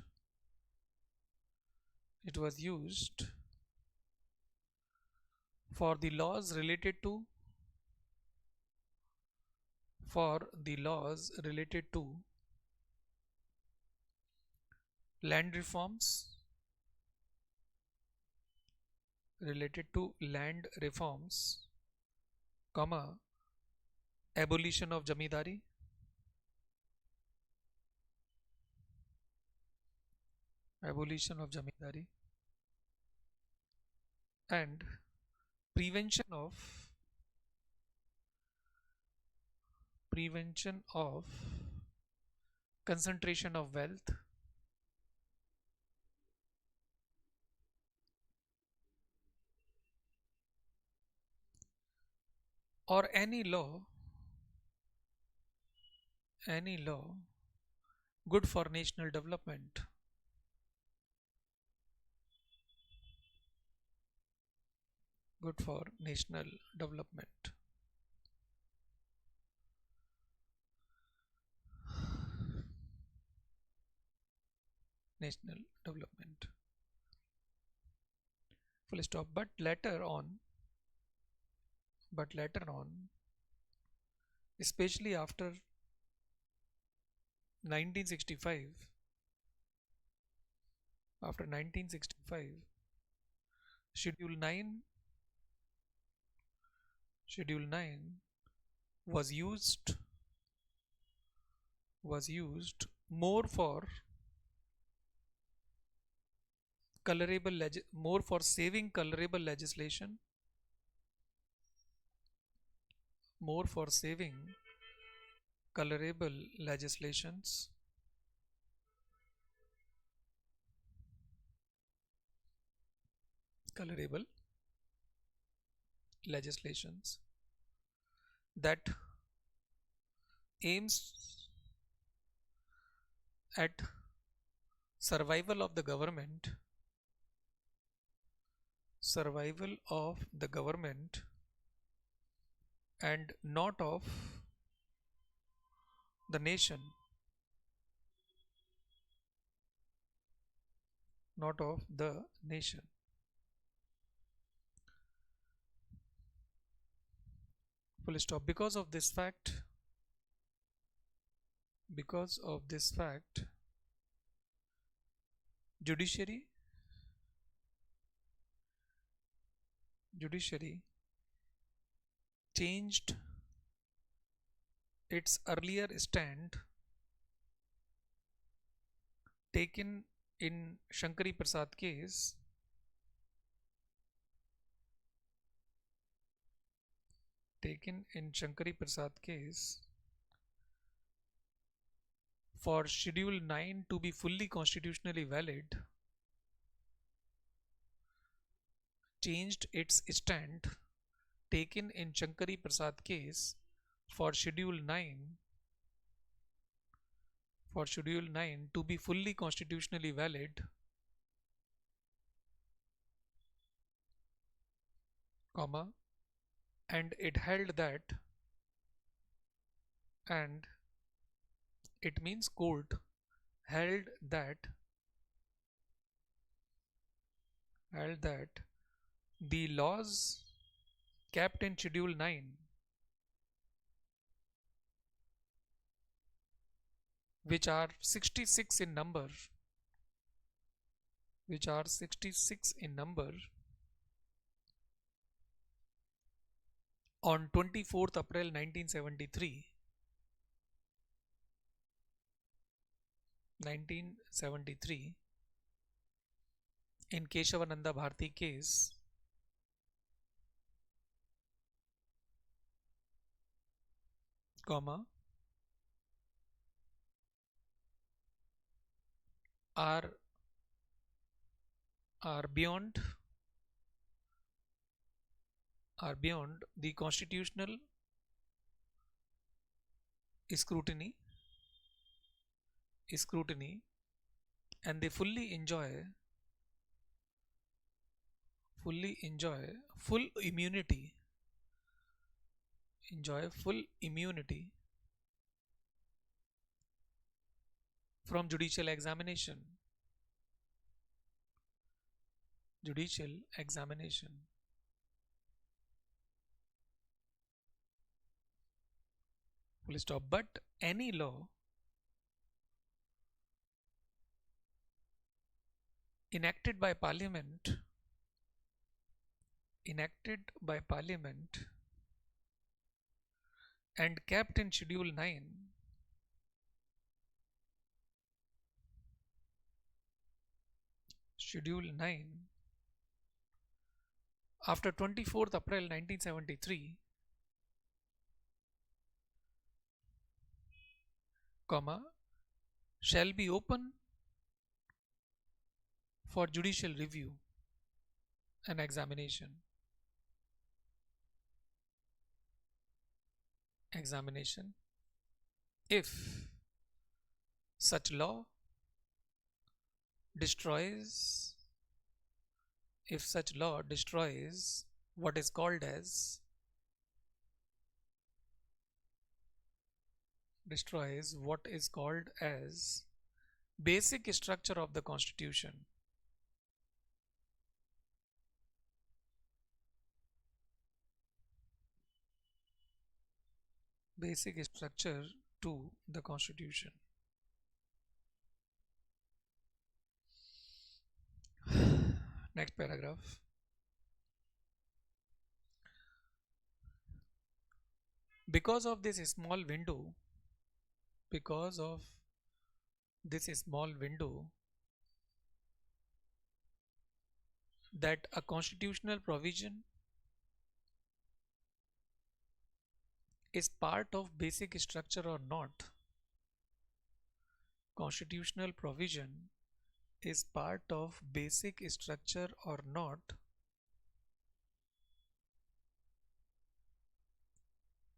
it was used for the laws related to for the laws land reforms related to land reforms, comma, abolition of jamidari, abolition of jamidari, and prevention of prevention of concentration of wealth, or any law good for national development, good for national development. National development, full stop. But later on, especially after 1965, after 1965, schedule 9 schedule 9 was used more for more for saving colorable legislation, more for saving colorable legislations, colorable legislations that aims at survival of the government, survival of the government, and not of the nation, not of the nation. Full stop. Because of this fact, judiciary changed its earlier stand taken in Shankari Prasad case, for Schedule 9 to be fully constitutionally valid, changed its stand taken in Shankari Prasad case for Schedule 9 to be fully constitutionally valid, comma, and it held that, and it means court held that the laws kept in Schedule 9, which are 66 in number, on 24th April 1973, in Keshavananda Bharti case, comma, are beyond the constitutional scrutiny, scrutiny, and they fully enjoy full immunity, enjoy full immunity from judicial examination. Full stop. But any law enacted by parliament and kept in schedule 9 after 24th April 1973, comma, shall be open for judicial review and examination if such law destroys what is called as basic structure of the constitution. Basic structure to the constitution. Next paragraph. Because of this small window that a constitutional provision is part of basic structure or not, constitutional provision is part of basic structure or not,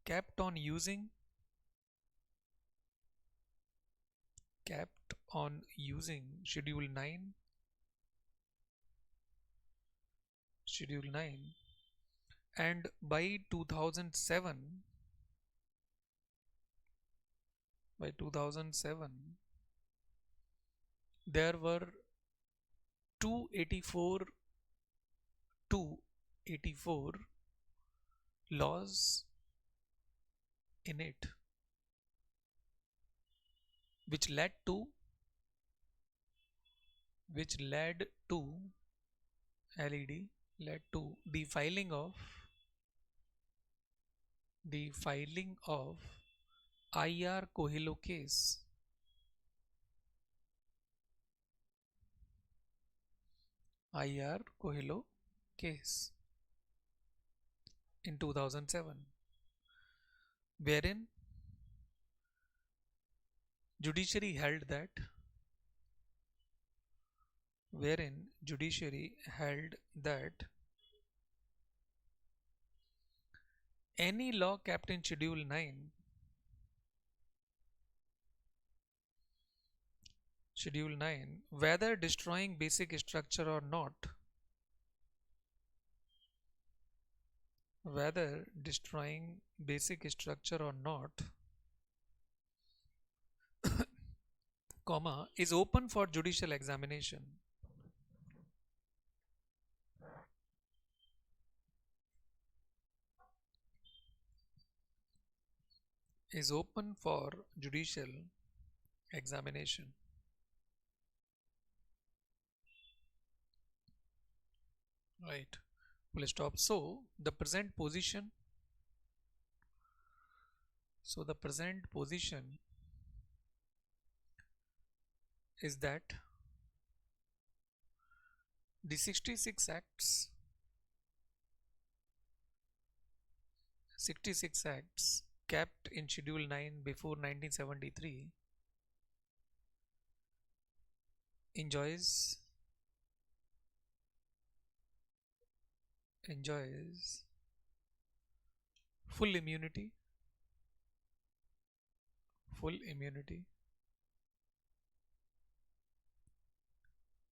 kept on using schedule 9 and by 2007 there were 284 laws in it which led to the filing of IR Coelho case. IR Coelho case in 2007, wherein judiciary held that any law kept in schedule 9 whether destroying basic structure or not, comma, is open for judicial examination. Is open for judicial examination. Right. Full stop. So the present position is that the 66 acts kept in schedule 9 before 1973 enjoys full immunity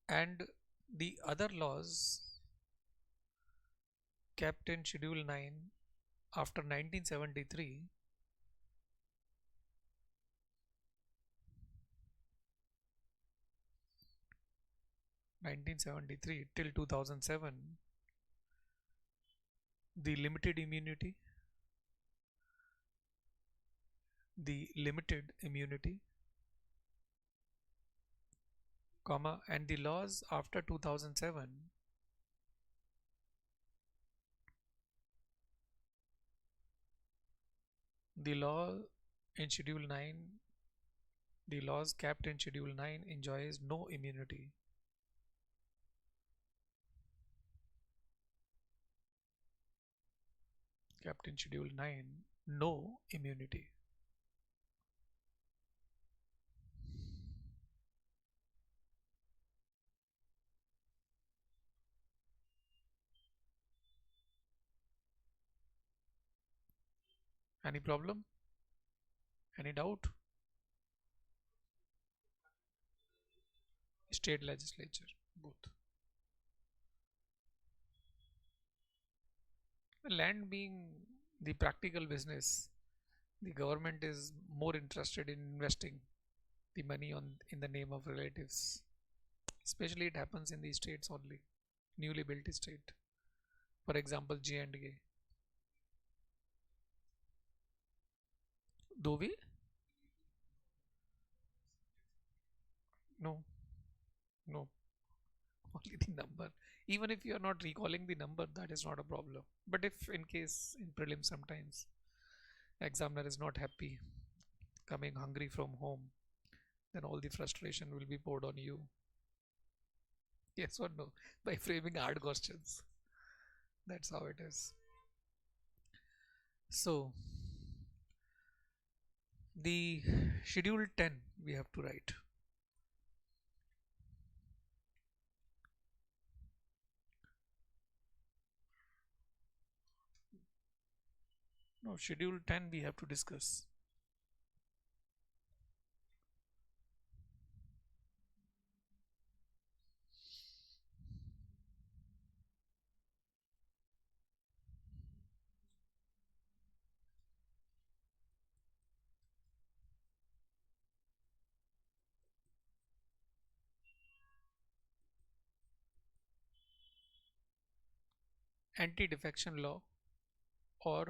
And the other laws kept in Schedule 9 after 1973, 1973 till 2007, the limited immunity, comma, and the laws after 2007, the law in Schedule 9, the laws capped in Schedule 9 enjoys no immunity. Capped in Schedule 9, no immunity. Any problem? Any doubt? State legislature, both. Land being the practical business, the government is more interested in investing the money on in the name of relatives. Especially it happens in the states only, newly built estate. For example, J&K. Do we? No, no, only the number. Even if you are not recalling the number, that is not a problem. But if in case in prelim sometimes examiner is not happy, coming hungry from home, then all the frustration will be poured on you. Yes or no? By framing hard questions. That's how it is. So, the schedule 10 we have to write. No, schedule 10 we have to discuss. Anti-defection law or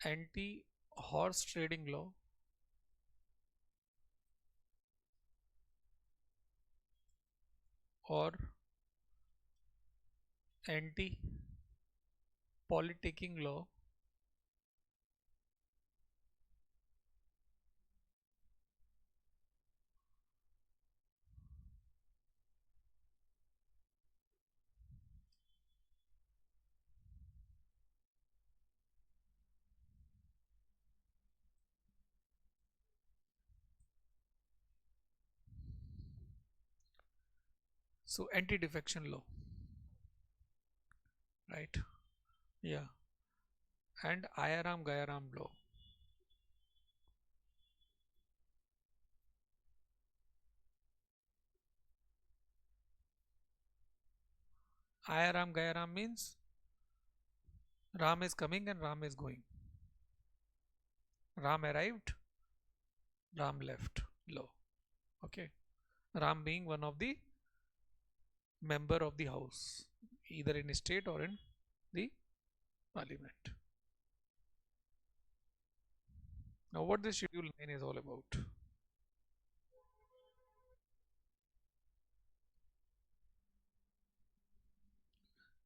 anti-horse trading law or anti-politicking law so anti-defection law, right? Yeah. And Ayaram Gayaram law. Ayaram Gayaram means Ram is coming and Ram is going. Ram arrived, Ram left law. Okay. Ram being one of the member of the house, either in state or in the parliament. Now what this schedule 9 is all about?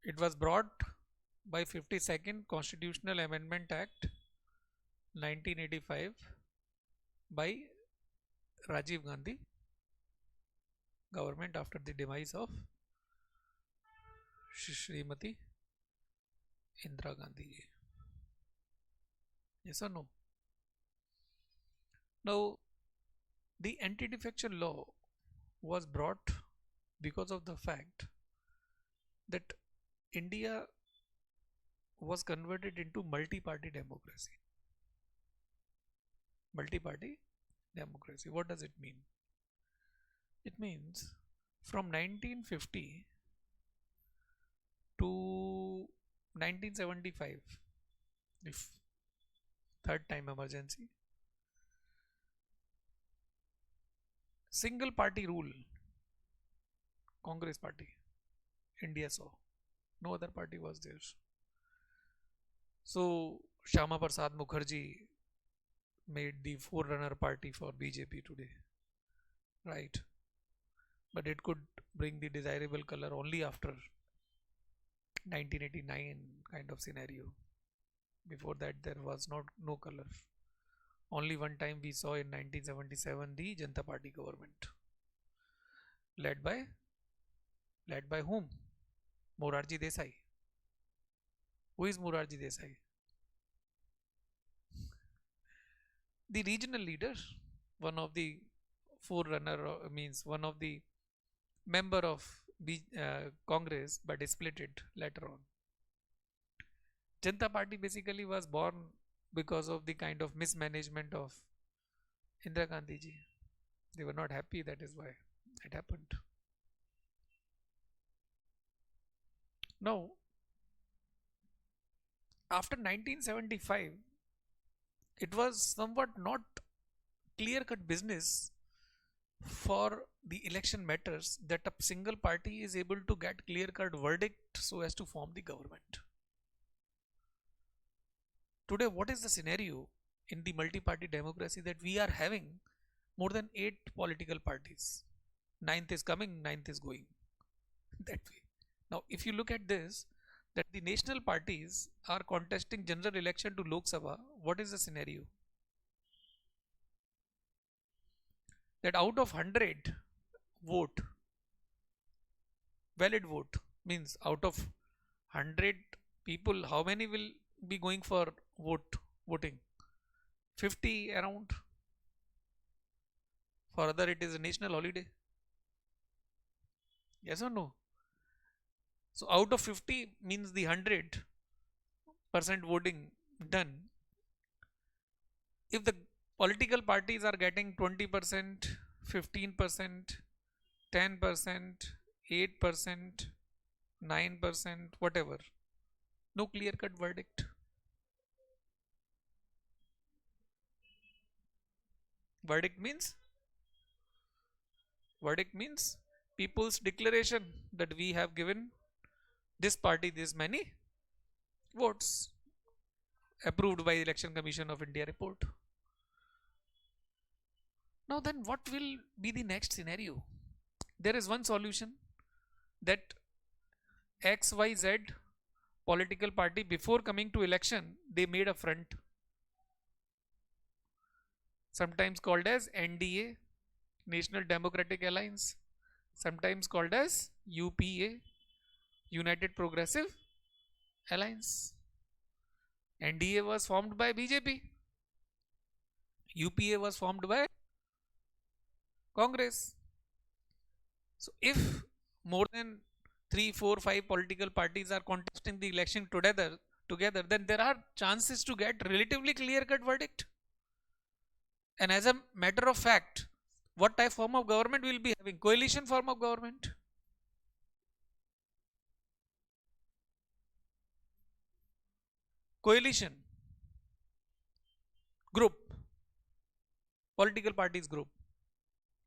It was brought by 52nd Constitutional Amendment Act 1985 by Rajiv Gandhi government after the demise of Srimati Indira Gandhi. Yes or no? Now, the anti-defection law was brought because of the fact that India was converted into multi-party democracy. Multi-party democracy. What does it mean? It means from 1950 to 1975, if third time emergency, single party rule, Congress party, India saw. No other party was there. So Shama Prasad Mukherjee made the forerunner party for BJP today, right? But it could bring the desirable color only after 1989 kind of scenario. Before that, there was no color. Only one time we saw in 1977 the Janata Party government, led by led by whom? Morarji Desai. Who is Morarji Desai? The regional leader, one of the forerunner, means one of the member of Congress, but split it later on. Janata Party basically was born because of the kind of mismanagement of Indira Gandhi ji. They were not happy, that is why it happened. Now, after 1975, it was somewhat not clear cut business for the election matters that a single party is able to get clear cut verdict so as to form the government. Today, what is the scenario in the multi-party democracy that we are having more than 8 political parties? Ninth is coming, ninth is going. That way. Now, if you look at this, that the national parties are contesting general election to Lok Sabha, what is the scenario? That out of 100 vote, valid vote, means out of 100 people, how many will be going for voting? 50 around. For other, it is a national holiday. Yes or no? So out of 50 means the 100% voting done. If the political parties are getting 20%, 15%, 10%, 8%, 9%, whatever, no clear cut verdict. Verdict means people's declaration that we have given this party this many votes, approved by Election Commission of India report. Now then, what will be the next scenario? There is one solution, that XYZ political party, before coming to election, they made a front, sometimes called as NDA, National Democratic Alliance, sometimes called as UPA, United Progressive Alliance. NDA was formed by BJP, UPA was formed by Congress. So if more than 3, 4, 5 political parties are contesting the election together, then there are chances to get relatively clear cut verdict. And as a matter of fact, what type form of government will be having? Coalition form of government. Coalition group, political parties group,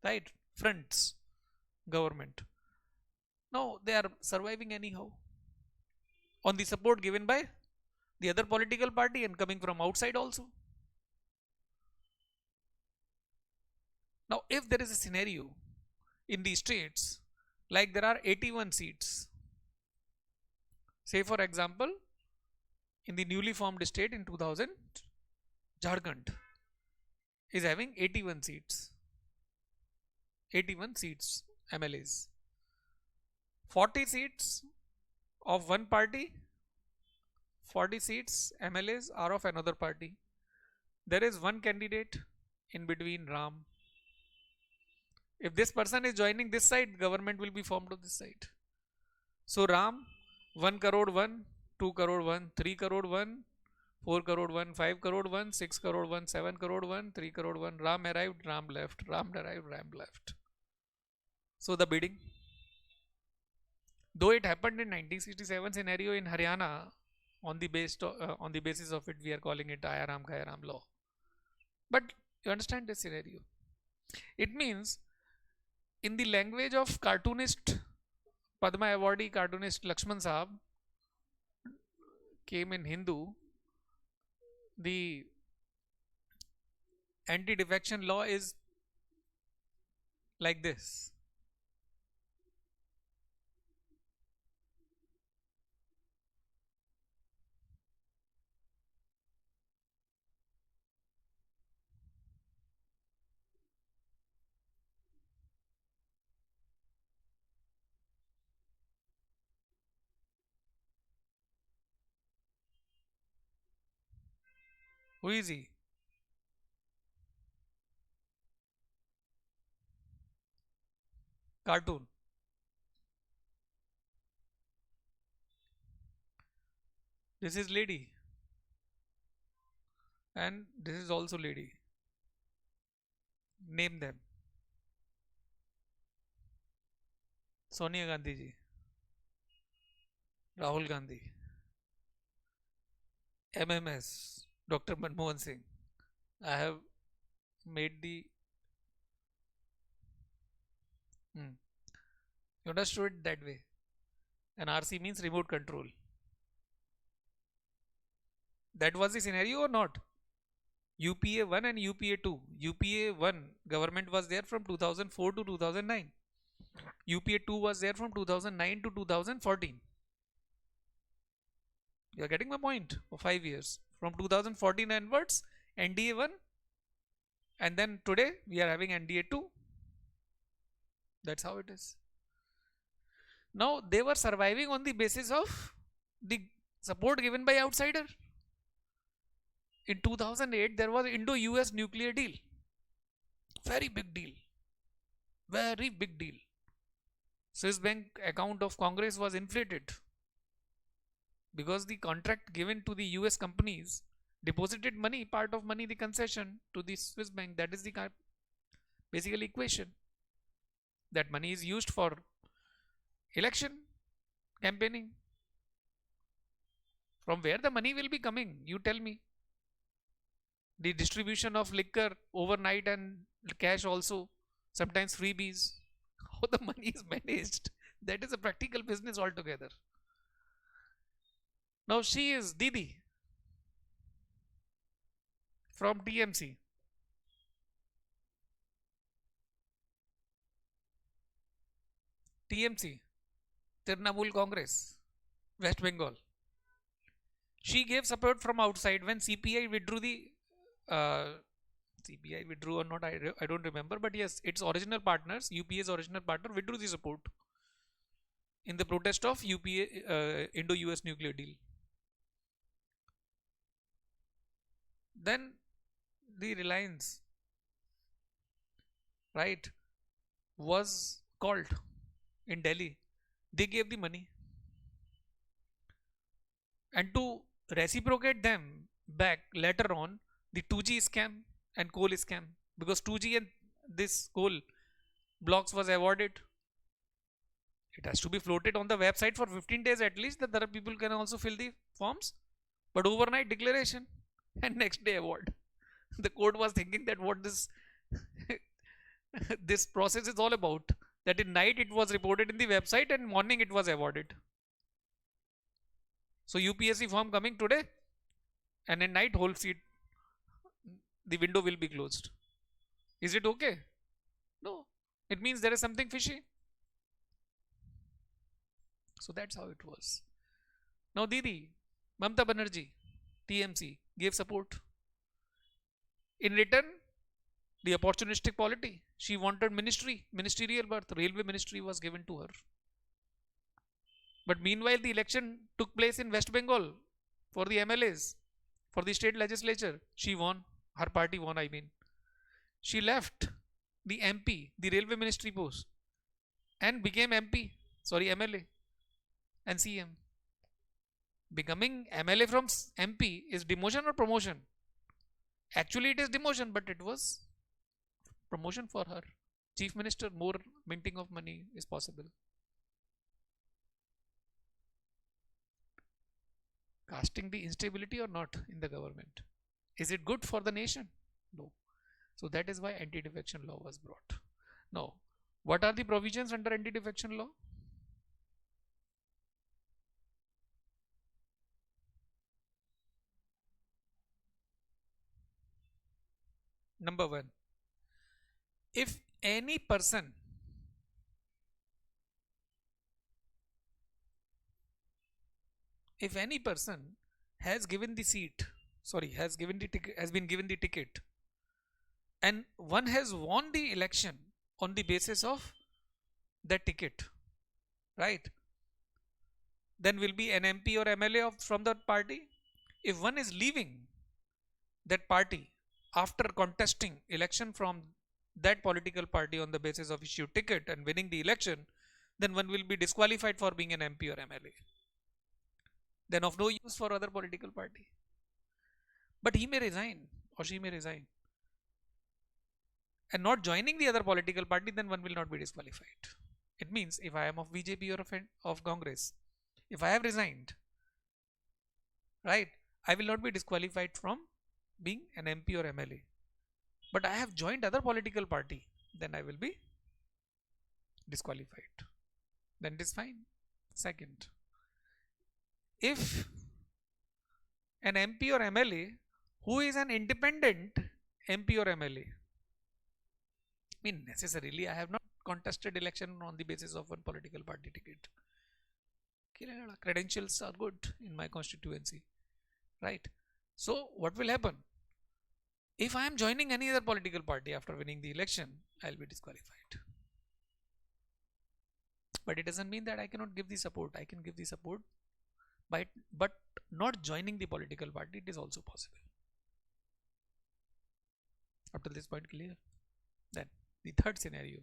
right? Fronts, government. Now they are surviving anyhow on the support given by the other political party and coming from outside also. Now, if there is a scenario in the states like there are 81 seats, say for example, in the newly formed state in 2000, Jharkhand is having 81 seats, MLAs, 40 seats of one party, 40 seats MLAs are of another party. There is one candidate in between, Ram. If this person is joining this side, government will be formed on this side. So Ram, 1 crore 1, 2 crore 1, 3 crore 1, 4 crore 1, 5 crore 1, 6 crore 1, 7 crore 1, 3 crore 1. Ram arrived, Ram left. Ram arrived, Ram left. So the bidding, though it happened in 1967 scenario in Haryana, on the basis of it we are calling it Ayaram Khayaram law. But you understand this scenario? It means in the language of cartoonist Padma awardee cartoonist Lakshman Saab came in Hindu, the anti-defection law is like this. Who is he? Cartoon. This is lady, and this is also lady. Name them. Sonia Gandhi ji, Rahul Gandhi, MMS, Dr. Manmohan Singh. I have made the. Hmm, you understood it that way. And RC means remote control. That was the scenario or not? UPA 1 and UPA 2. UPA 1 government was there from 2004 to 2009. UPA 2 was there from 2009 to 2014. You are getting my point? For 5 years. From 2014 onwards, NDA 1, and then today we are having NDA 2. That's how it is. Now they were surviving on the basis of the support given by outsider. In 2008 there was Indo-US nuclear deal. Very big deal. Very big deal. Swiss bank account of Congress was inflated because the contract given to the US companies deposited money, part of money, the concession to the Swiss bank. That is the basically equation. That money is used for election campaigning. From where the money will be coming? You tell me. The distribution of liquor overnight and cash also, sometimes freebies. How the money is managed, that is a practical business altogether. Now she is Didi from TMC. TMC, Trinamool Congress, West Bengal. She gave support from outside when CPI withdrew the CPI withdrew or not, I don't remember, but yes, its original partners, UPA's original partner, withdrew the support in the protest of UPA Indo-US nuclear deal. Then the Reliance, right, was called in Delhi. They gave the money, and to reciprocate them back later on, the 2G scam and coal scam, because 2G and this coal blocks was awarded. It has to be floated on the website for 15 days at least, that other people can also fill the forms. But overnight declaration and next day award. The court was thinking that what this this process is all about. That in night it was reported in the website and morning it was awarded. So UPSC form coming today, and in night whole seat the window will be closed. Is it okay? No. It means there is something fishy. So that's how it was. Now Didi, Mamta Banerjee, TMC, gave support. In return, the opportunistic polity. She wanted ministerial birth. Railway ministry was given to her. But meanwhile, the election took place in West Bengal for the MLAs, for the state legislature. She won. Her party won, I mean. She left the MP, the railway ministry post, and became MP, sorry, MLA and CM. Becoming MLA from MP is demotion or promotion? Actually, it is demotion, but it was promotion for her. Chief Minister, more minting of money is possible. Casting the instability or not in the government. Is it good for the nation? No. So that is why anti-defection law was brought. Now, what are the provisions under anti-defection law? Number one, if any person has given the seat, sorry, has given the ticket, has been given the ticket, and one has won the election on the basis of that ticket, right? Then will be an MP or MLA from that party. If one is leaving that party after contesting election from that political party on the basis of issued ticket and winning the election, then one will be disqualified for being an MP or MLA. Then of no use for other political party. But he may resign or she may resign. And not joining the other political party, then one will not be disqualified. It means if I am of BJP or of Congress, if I have resigned, right, I will not be disqualified from being an MP or MLA. But I have joined other political party, then I will be disqualified. Then it is fine. Second, if an MP or MLA who is an independent MP or MLA, I mean necessarily I have not contested election on the basis of one political party ticket. Credentials are good in my constituency, right? So what will happen? If I am joining any other political party after winning the election, I will be disqualified. But it doesn't mean that I cannot give the support. I can give the support, but not joining the political party, it is also possible. Up to this point clear? Then the third scenario.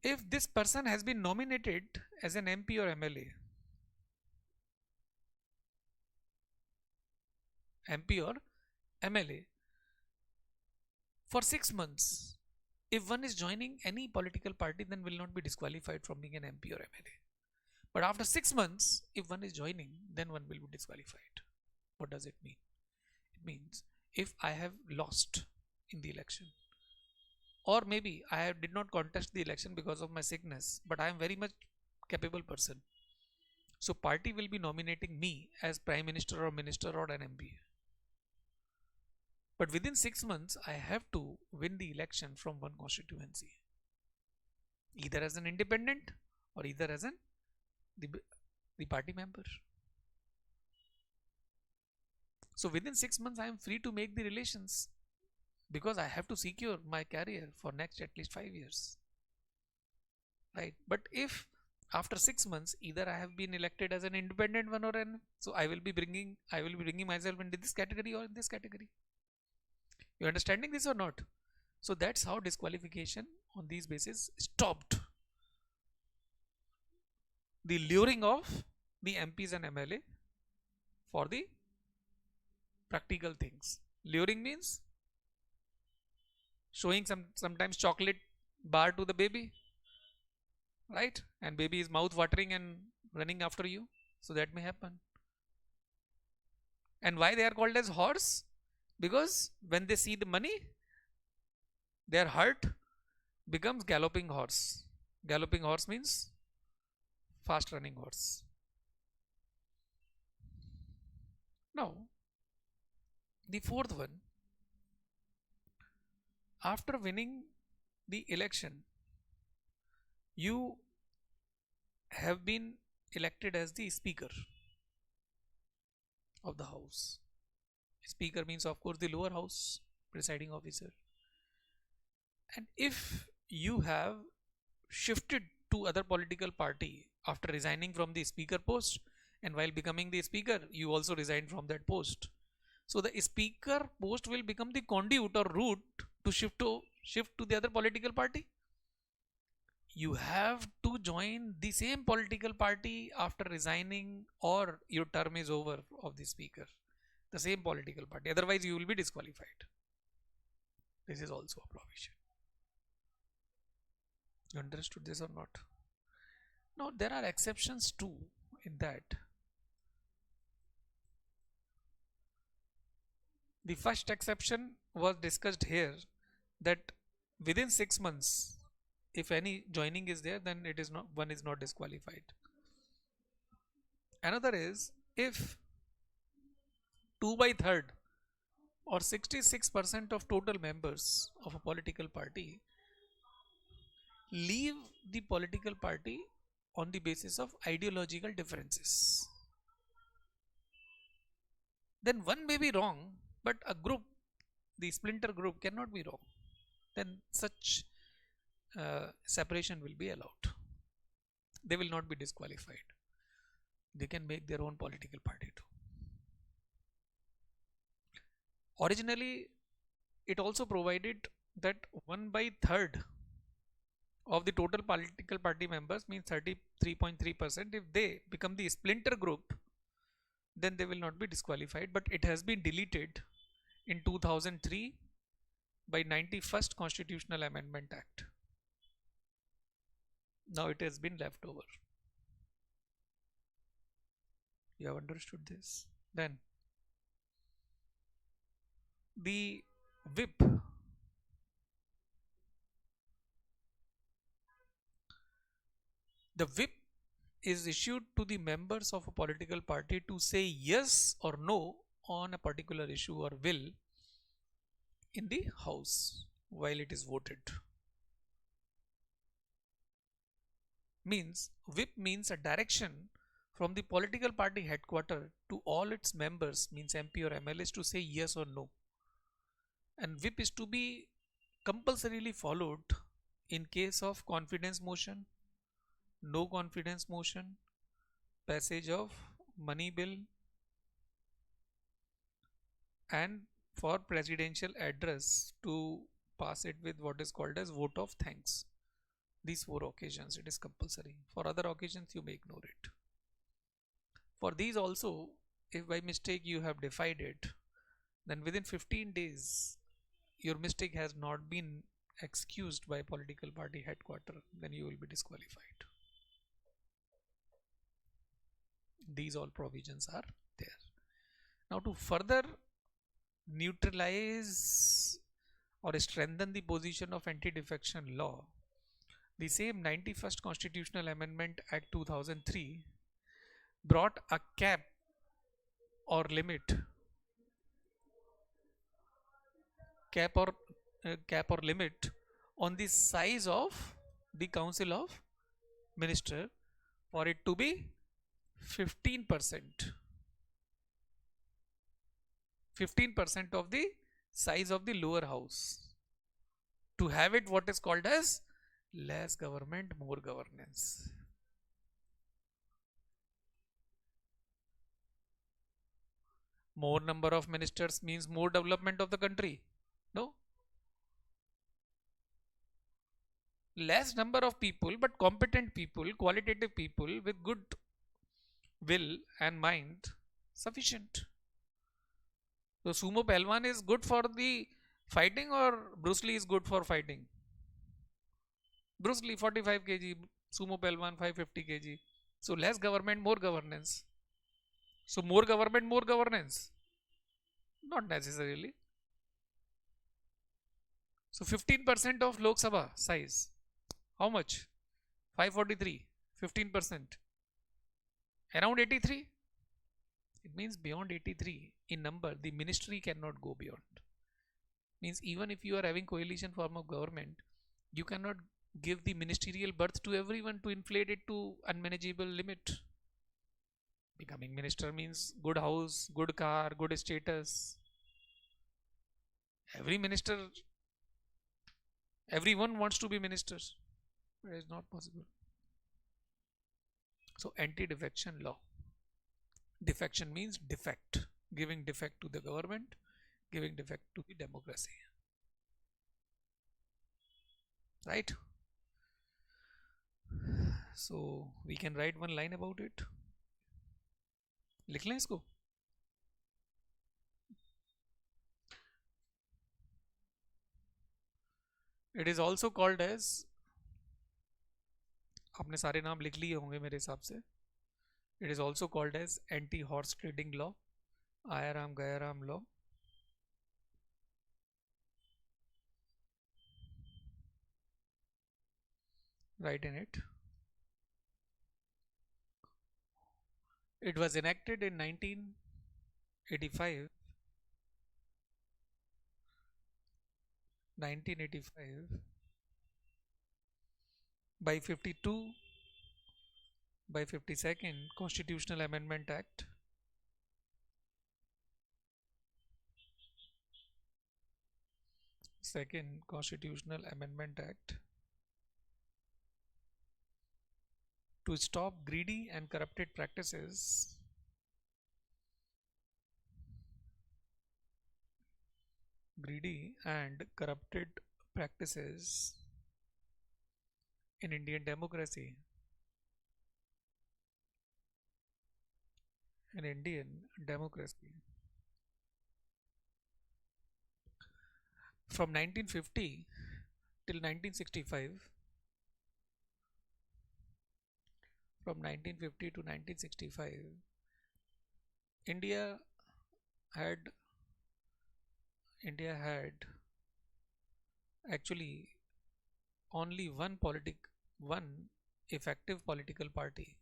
If this person has been nominated as an MP or MLA, or MLA for 6 months, if one is joining any political party, then will not be disqualified from being an MP or MLA. But after 6 months, if one is joining, then one will be disqualified. What does it mean? It means if I have lost in the election, or maybe I did not contest the election because of my sickness, but I am very much capable person. So party will be nominating me as Prime Minister or Minister or an MP. But within 6 months, I have to win the election from one constituency, either as an independent or either as the party member. So within 6 months, I am free to make the relations because I have to secure my career for next at least 5 years, right? But if after 6 months, either I have been elected as an independent one or so I will be bringing myself into this category or in this category. You understanding this or not? So that's how disqualification on these bases stopped. The luring of the MPs and MLA for the practical things. Luring means showing sometimes chocolate bar to the baby, right? And baby is mouth watering and running after you. So that may happen. And why they are called as horse? Because when they see the money, their heart becomes galloping horse. Galloping horse means fast running horse. Now, the fourth one, after winning the election, you have been elected as the speaker of the house. Speaker means of course the lower house presiding officer. And if you have shifted to other political party after resigning from the speaker post, and while becoming the speaker you also resigned from that post, so the speaker post will become the conduit or route to shift to the other political party. You have to join the same political party after resigning or your term is over of the speaker. the same political party. Otherwise, you will be disqualified. This is also a provision. You understood this or not? Now, there are exceptions too in that. The first exception was discussed here, that within 6 months, if any joining is there, then it is not, one is not disqualified. Another is if 2 by 3rd or 66% of total members of a political party leave the political party on the basis of ideological differences. Then one may be wrong, but a group, the splinter group, cannot be wrong. Then such separation will be allowed. They will not be disqualified. They can make their own political party too. Originally, it also provided that 1 by 3rd of the total political party members, means 33.3%, if they become the splinter group, then they will not be disqualified. But it has been deleted in 2003 by 91st Constitutional Amendment Act. Now it has been left over. You have understood this? Then the whip, the whip is issued to the members of a political party to say yes or no on a particular issue or will in the house while it is voted. Means whip means a direction from the political party headquarters to all its members, means MP or MLAs, to say yes or no. And whip is to be compulsorily followed in case of confidence motion, no confidence motion, passage of money bill, and for presidential address to pass it with what is called as vote of thanks. These 4 occasions it is compulsory. For other occasions you may ignore it. For these also, if by mistake you have defied it, then within 15 days your mistake has not been excused by political party headquarters, then you will be disqualified. These all provisions are there. Now, to further neutralize or strengthen the position of anti-defection law, the same 91st Constitutional Amendment Act 2003 brought a cap or limit, limit on the size of the Council of Minister, for it to be 15%. 15% of the size of the lower house, to have it what is called as less government, more governance. More number of ministers means more development of the country. No. Less number of people, but competent people, qualitative people with good will and mind, sufficient. So sumo pelwan is good for the fighting, or Bruce Lee is good for fighting? Bruce Lee 45 kg, sumo pelwan 550 kg. So less government, more governance. So more government, more governance? Not necessarily. So 15% of Lok Sabha size. How much? 543. 15%. Around 83. It means beyond 83 in number, the ministry cannot go beyond. Means even if you are having coalition form of government, you cannot give the ministerial berth to everyone to inflate it to unmanageable limit. Becoming minister means good house, good car, good status. Every minister, everyone wants to be ministers. But it is not possible. So anti-defection law. Defection means defect, giving defect to the government, giving defect to the democracy. Right? So we can write one line about it. लिख लें इसको? It is also called as, आपने सारे नाम लिख लिए होंगे मेरे हिसाब से. It is also called as anti-horse trading law, Ayaram Gayaram law. Write in it. It was enacted in 1985. 1985 by 52 by 52nd Constitutional Amendment Act. Second Constitutional Amendment Act to stop greedy and corrupted practices greedy and corrupted practices in Indian democracy. In Indian democracy. From 1950 till 1965, from 1950 to 1965, India had India had actually only one effective political party.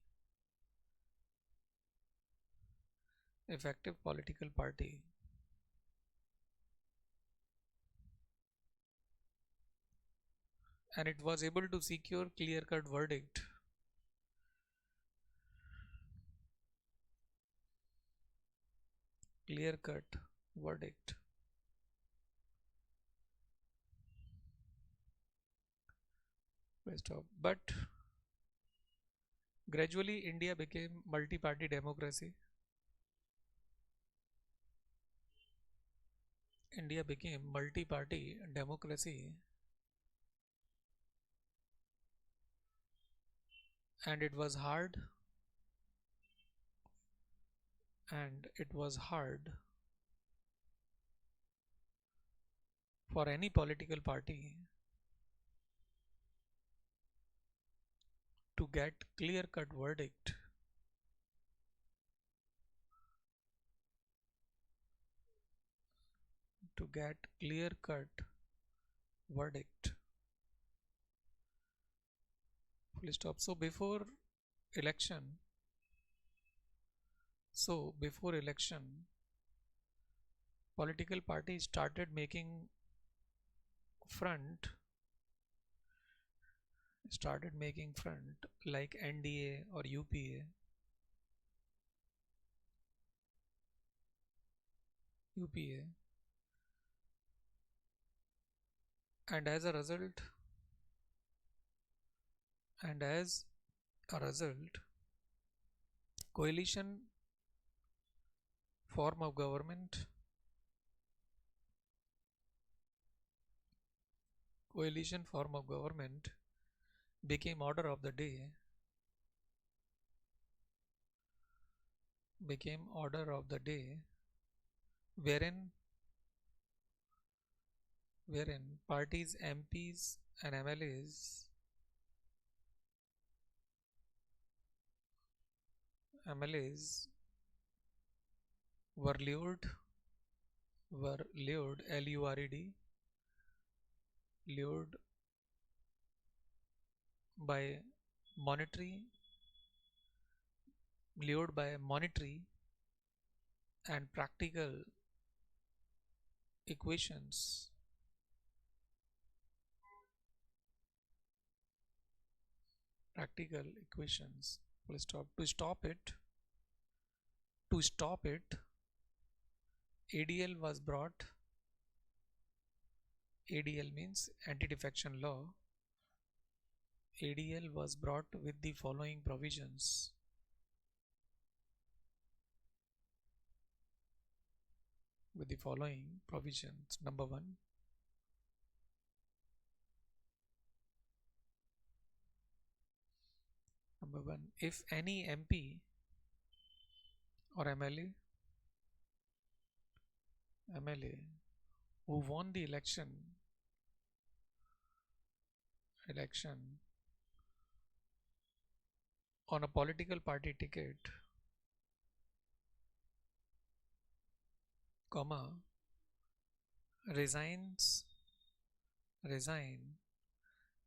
Effective political party. And it was able to secure clear-cut verdict. Clear-cut verdict. Stop. But gradually India became multi-party democracy. India became multi-party democracy, and it was hard for any political party to get clear-cut verdict. To get clear-cut verdict. Full stop. Election, before election, political parties started making front like NDA or UPA. And as a result, coalition form of government became order of the day, wherein parties, MPs and MLAs were lured LURED, lured by monetary and practical equations. Full stop. To stop it, ADL was brought. ADL means anti-defection law. ADL was brought with the following provisions. Number one, if any MP or MLA who won the election election on a political party ticket, comma, resigns, resign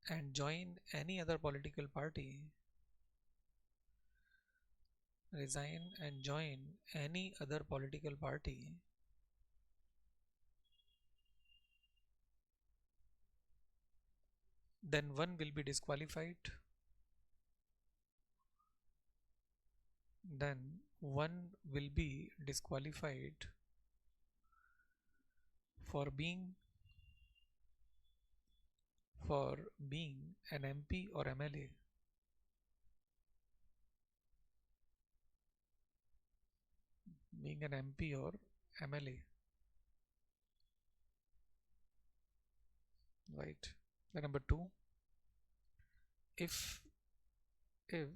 and join any other political party, resign and join any other political party, then one will be disqualified, then one will be disqualified for being an MP or MLA, being an MP or MLA, right? The number two, if if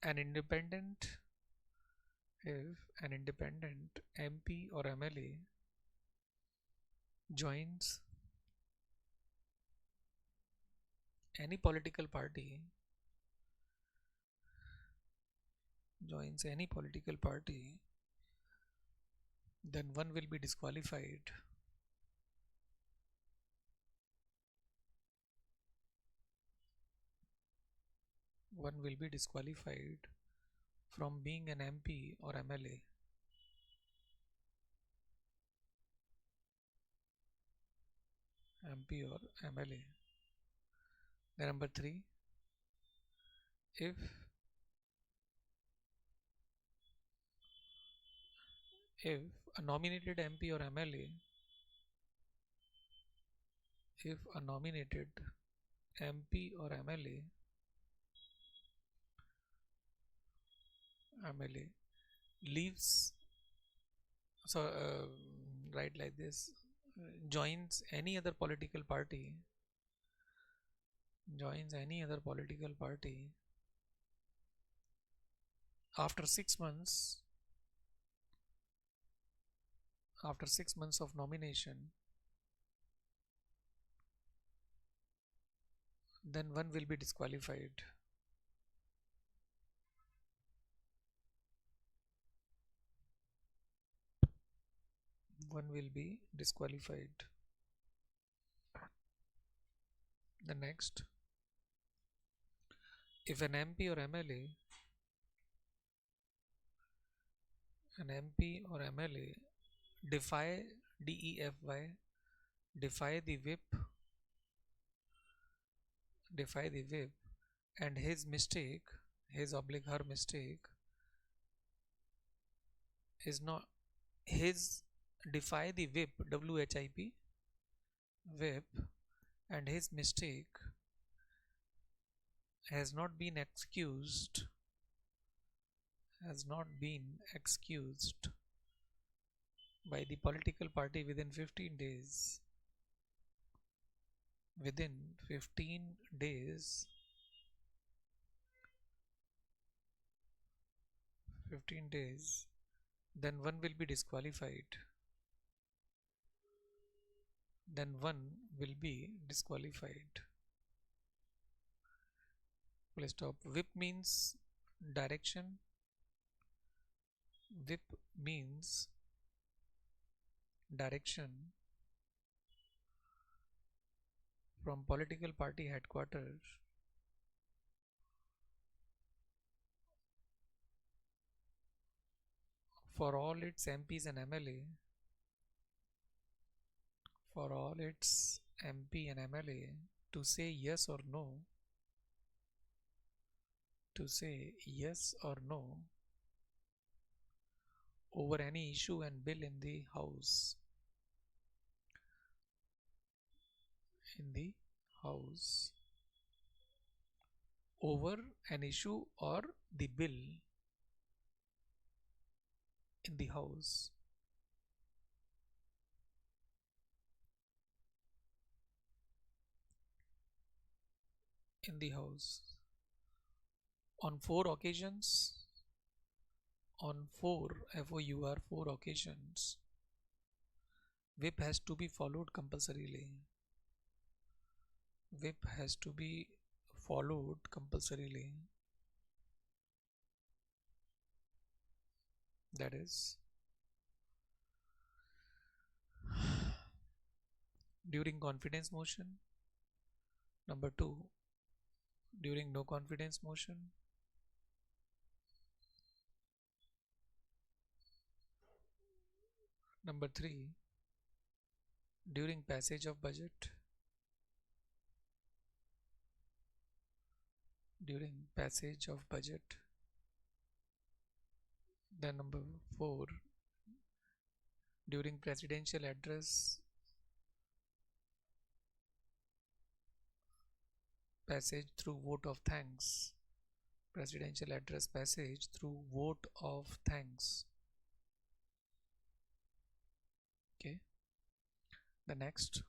an independent if an independent MP or MLA joins any political party, then one will be disqualified. One will be disqualified from being an MP or MLA. MP or MLA. Then number three, if a nominated MP or MLA, if a nominated MP or MLA leaves, so write like this, joins any other political party, after 6 months, of nomination, then one will be disqualified. One will be disqualified. The next, if an MP or MLA defy DEFY, defy the whip, and his mistake, his oblique her mistake is not his, defy the whip, WHIP, whip, and his mistake has not been excused by the political party within 15 days, then one will be disqualified. Full stop. Whip means direction. Whip means direction from political party headquarters for all its MPs and MLA, to say yes or no, over any issue and bill in the house, over an issue or the bill in the house. On 4 occasions, four occasions, whip has to be followed compulsorily. whip has to be followed compulsorily. That is, during confidence motion. Number 2, during no confidence motion. Number 3, during passage of budget. During passage of budget. Then number 4, during presidential address passage through vote of thanks. Presidential address passage through vote of thanks. Okay. The next,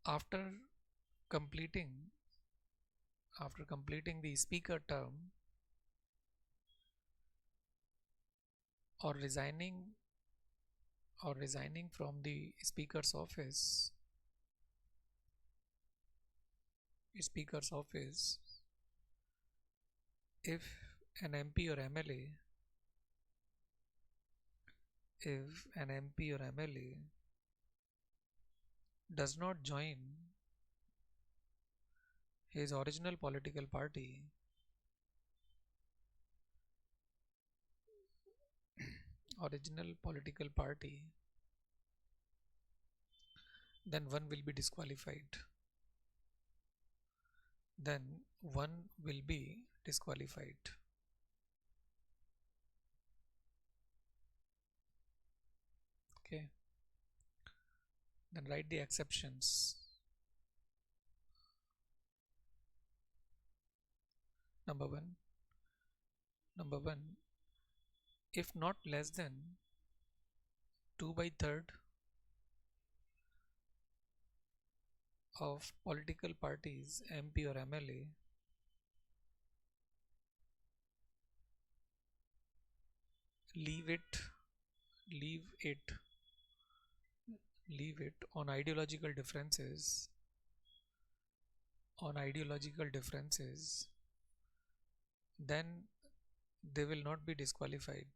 after completing the speaker term or resigning from the speaker's office, if an MP or MLA does not join his original political party, then one will be disqualified. Okay. Then write the exceptions. Number one, if not less than 2/3 of political parties MP or MLA leave it on ideological differences, then they will not be disqualified.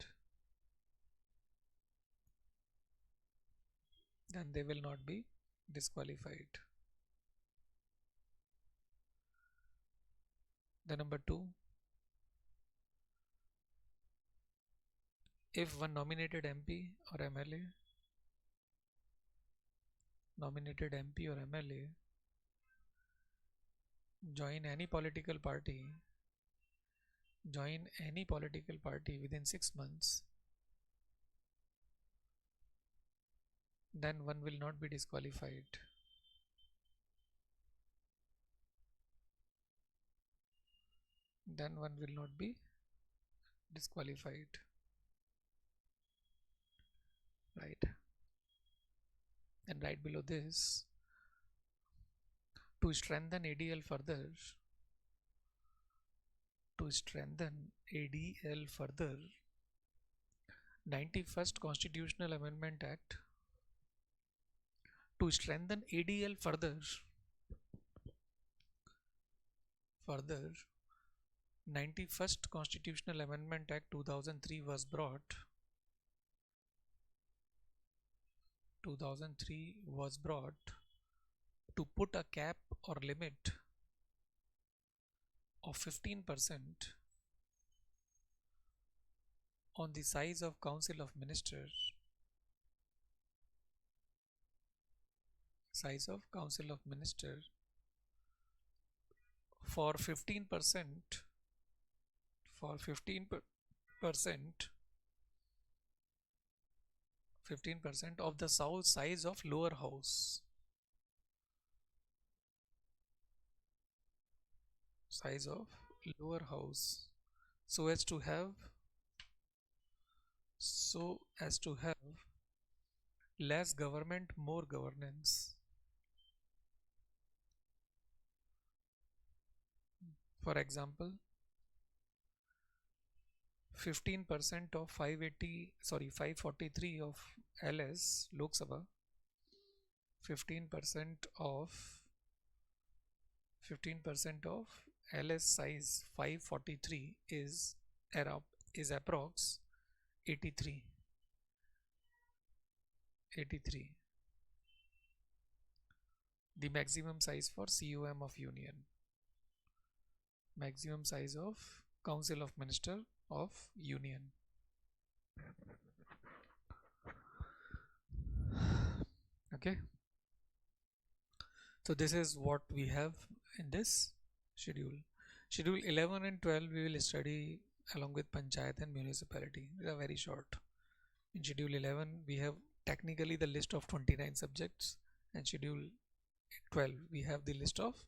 The number 2, if one nominated MP or MLA join any political party within 6 months, then one will not be disqualified. Right. And right below this, to strengthen ADL further, 91st Constitutional Amendment Act, to strengthen ADL further, 91st Constitutional Amendment Act 2003 was brought to put a cap or limit of 15% on the size of Council of Ministers for 15% of the size of lower house. So as to have less government, more governance. For example, 15% of 543 of LS Lok Sabha, 15% of 15% of LS size 543 is approx 83. 83. The maximum size for COM of Union, maximum size of Council of Minister of Union. Okay, so this is what we have in this schedule. Schedule 11 and 12 we will study along with Panchayat and Municipality. They are very short. In Schedule 11 we have technically the list of 29 subjects, and Schedule 12 we have the list of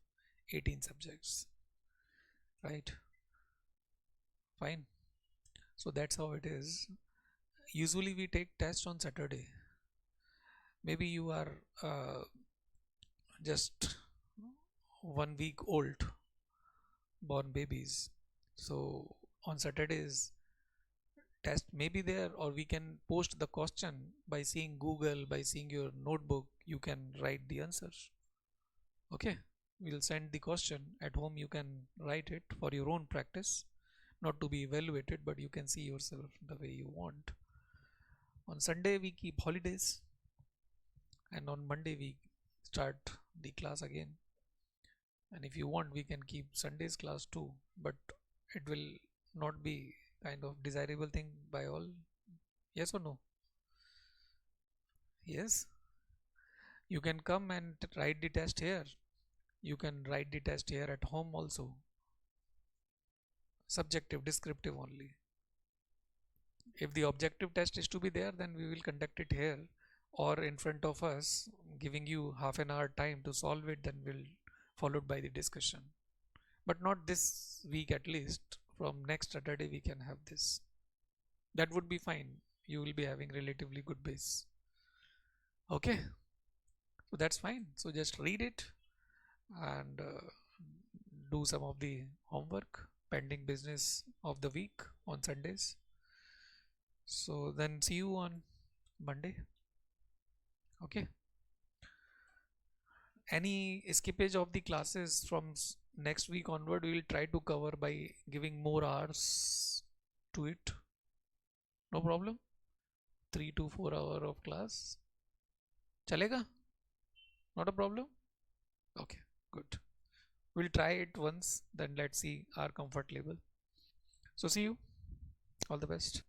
18 subjects, right? Fine. So that's how it is. Usually we take tests on Saturday. Maybe you are just 1 week old, born babies, so on Saturdays test may be there, or we can post the question by seeing Google, by seeing your notebook you can write the answers. Okay, we'll send the question at home, you can write it for your own practice, not to be evaluated, but you can see yourself the way you want. On Sunday we keep holidays, and on Monday we start the class again. And if you want we can keep Sunday's class too, but it will not be kind of desirable thing by all. Yes or no? Yes, you can come and write the test here, you can write the test here at home also. Subjective, descriptive only. If the objective test is to be there, then we will conduct it here or in front of us, giving you half an hour time to solve it, then we'll followed by the discussion. But not this week, at least from next Saturday we can have this. That would be fine. You will be having relatively good base. Okay, so that's fine. So just read it and do some of the homework, pending business of the week on Sundays. So then see you on Monday. Okay, any skippage of the classes from next week onward we will try to cover by giving more hours to it. No problem. 3 to 4 hour of class chalega, not a problem. Okay, good. We'll try it once, then let's see our comfort level. So see you, all the best.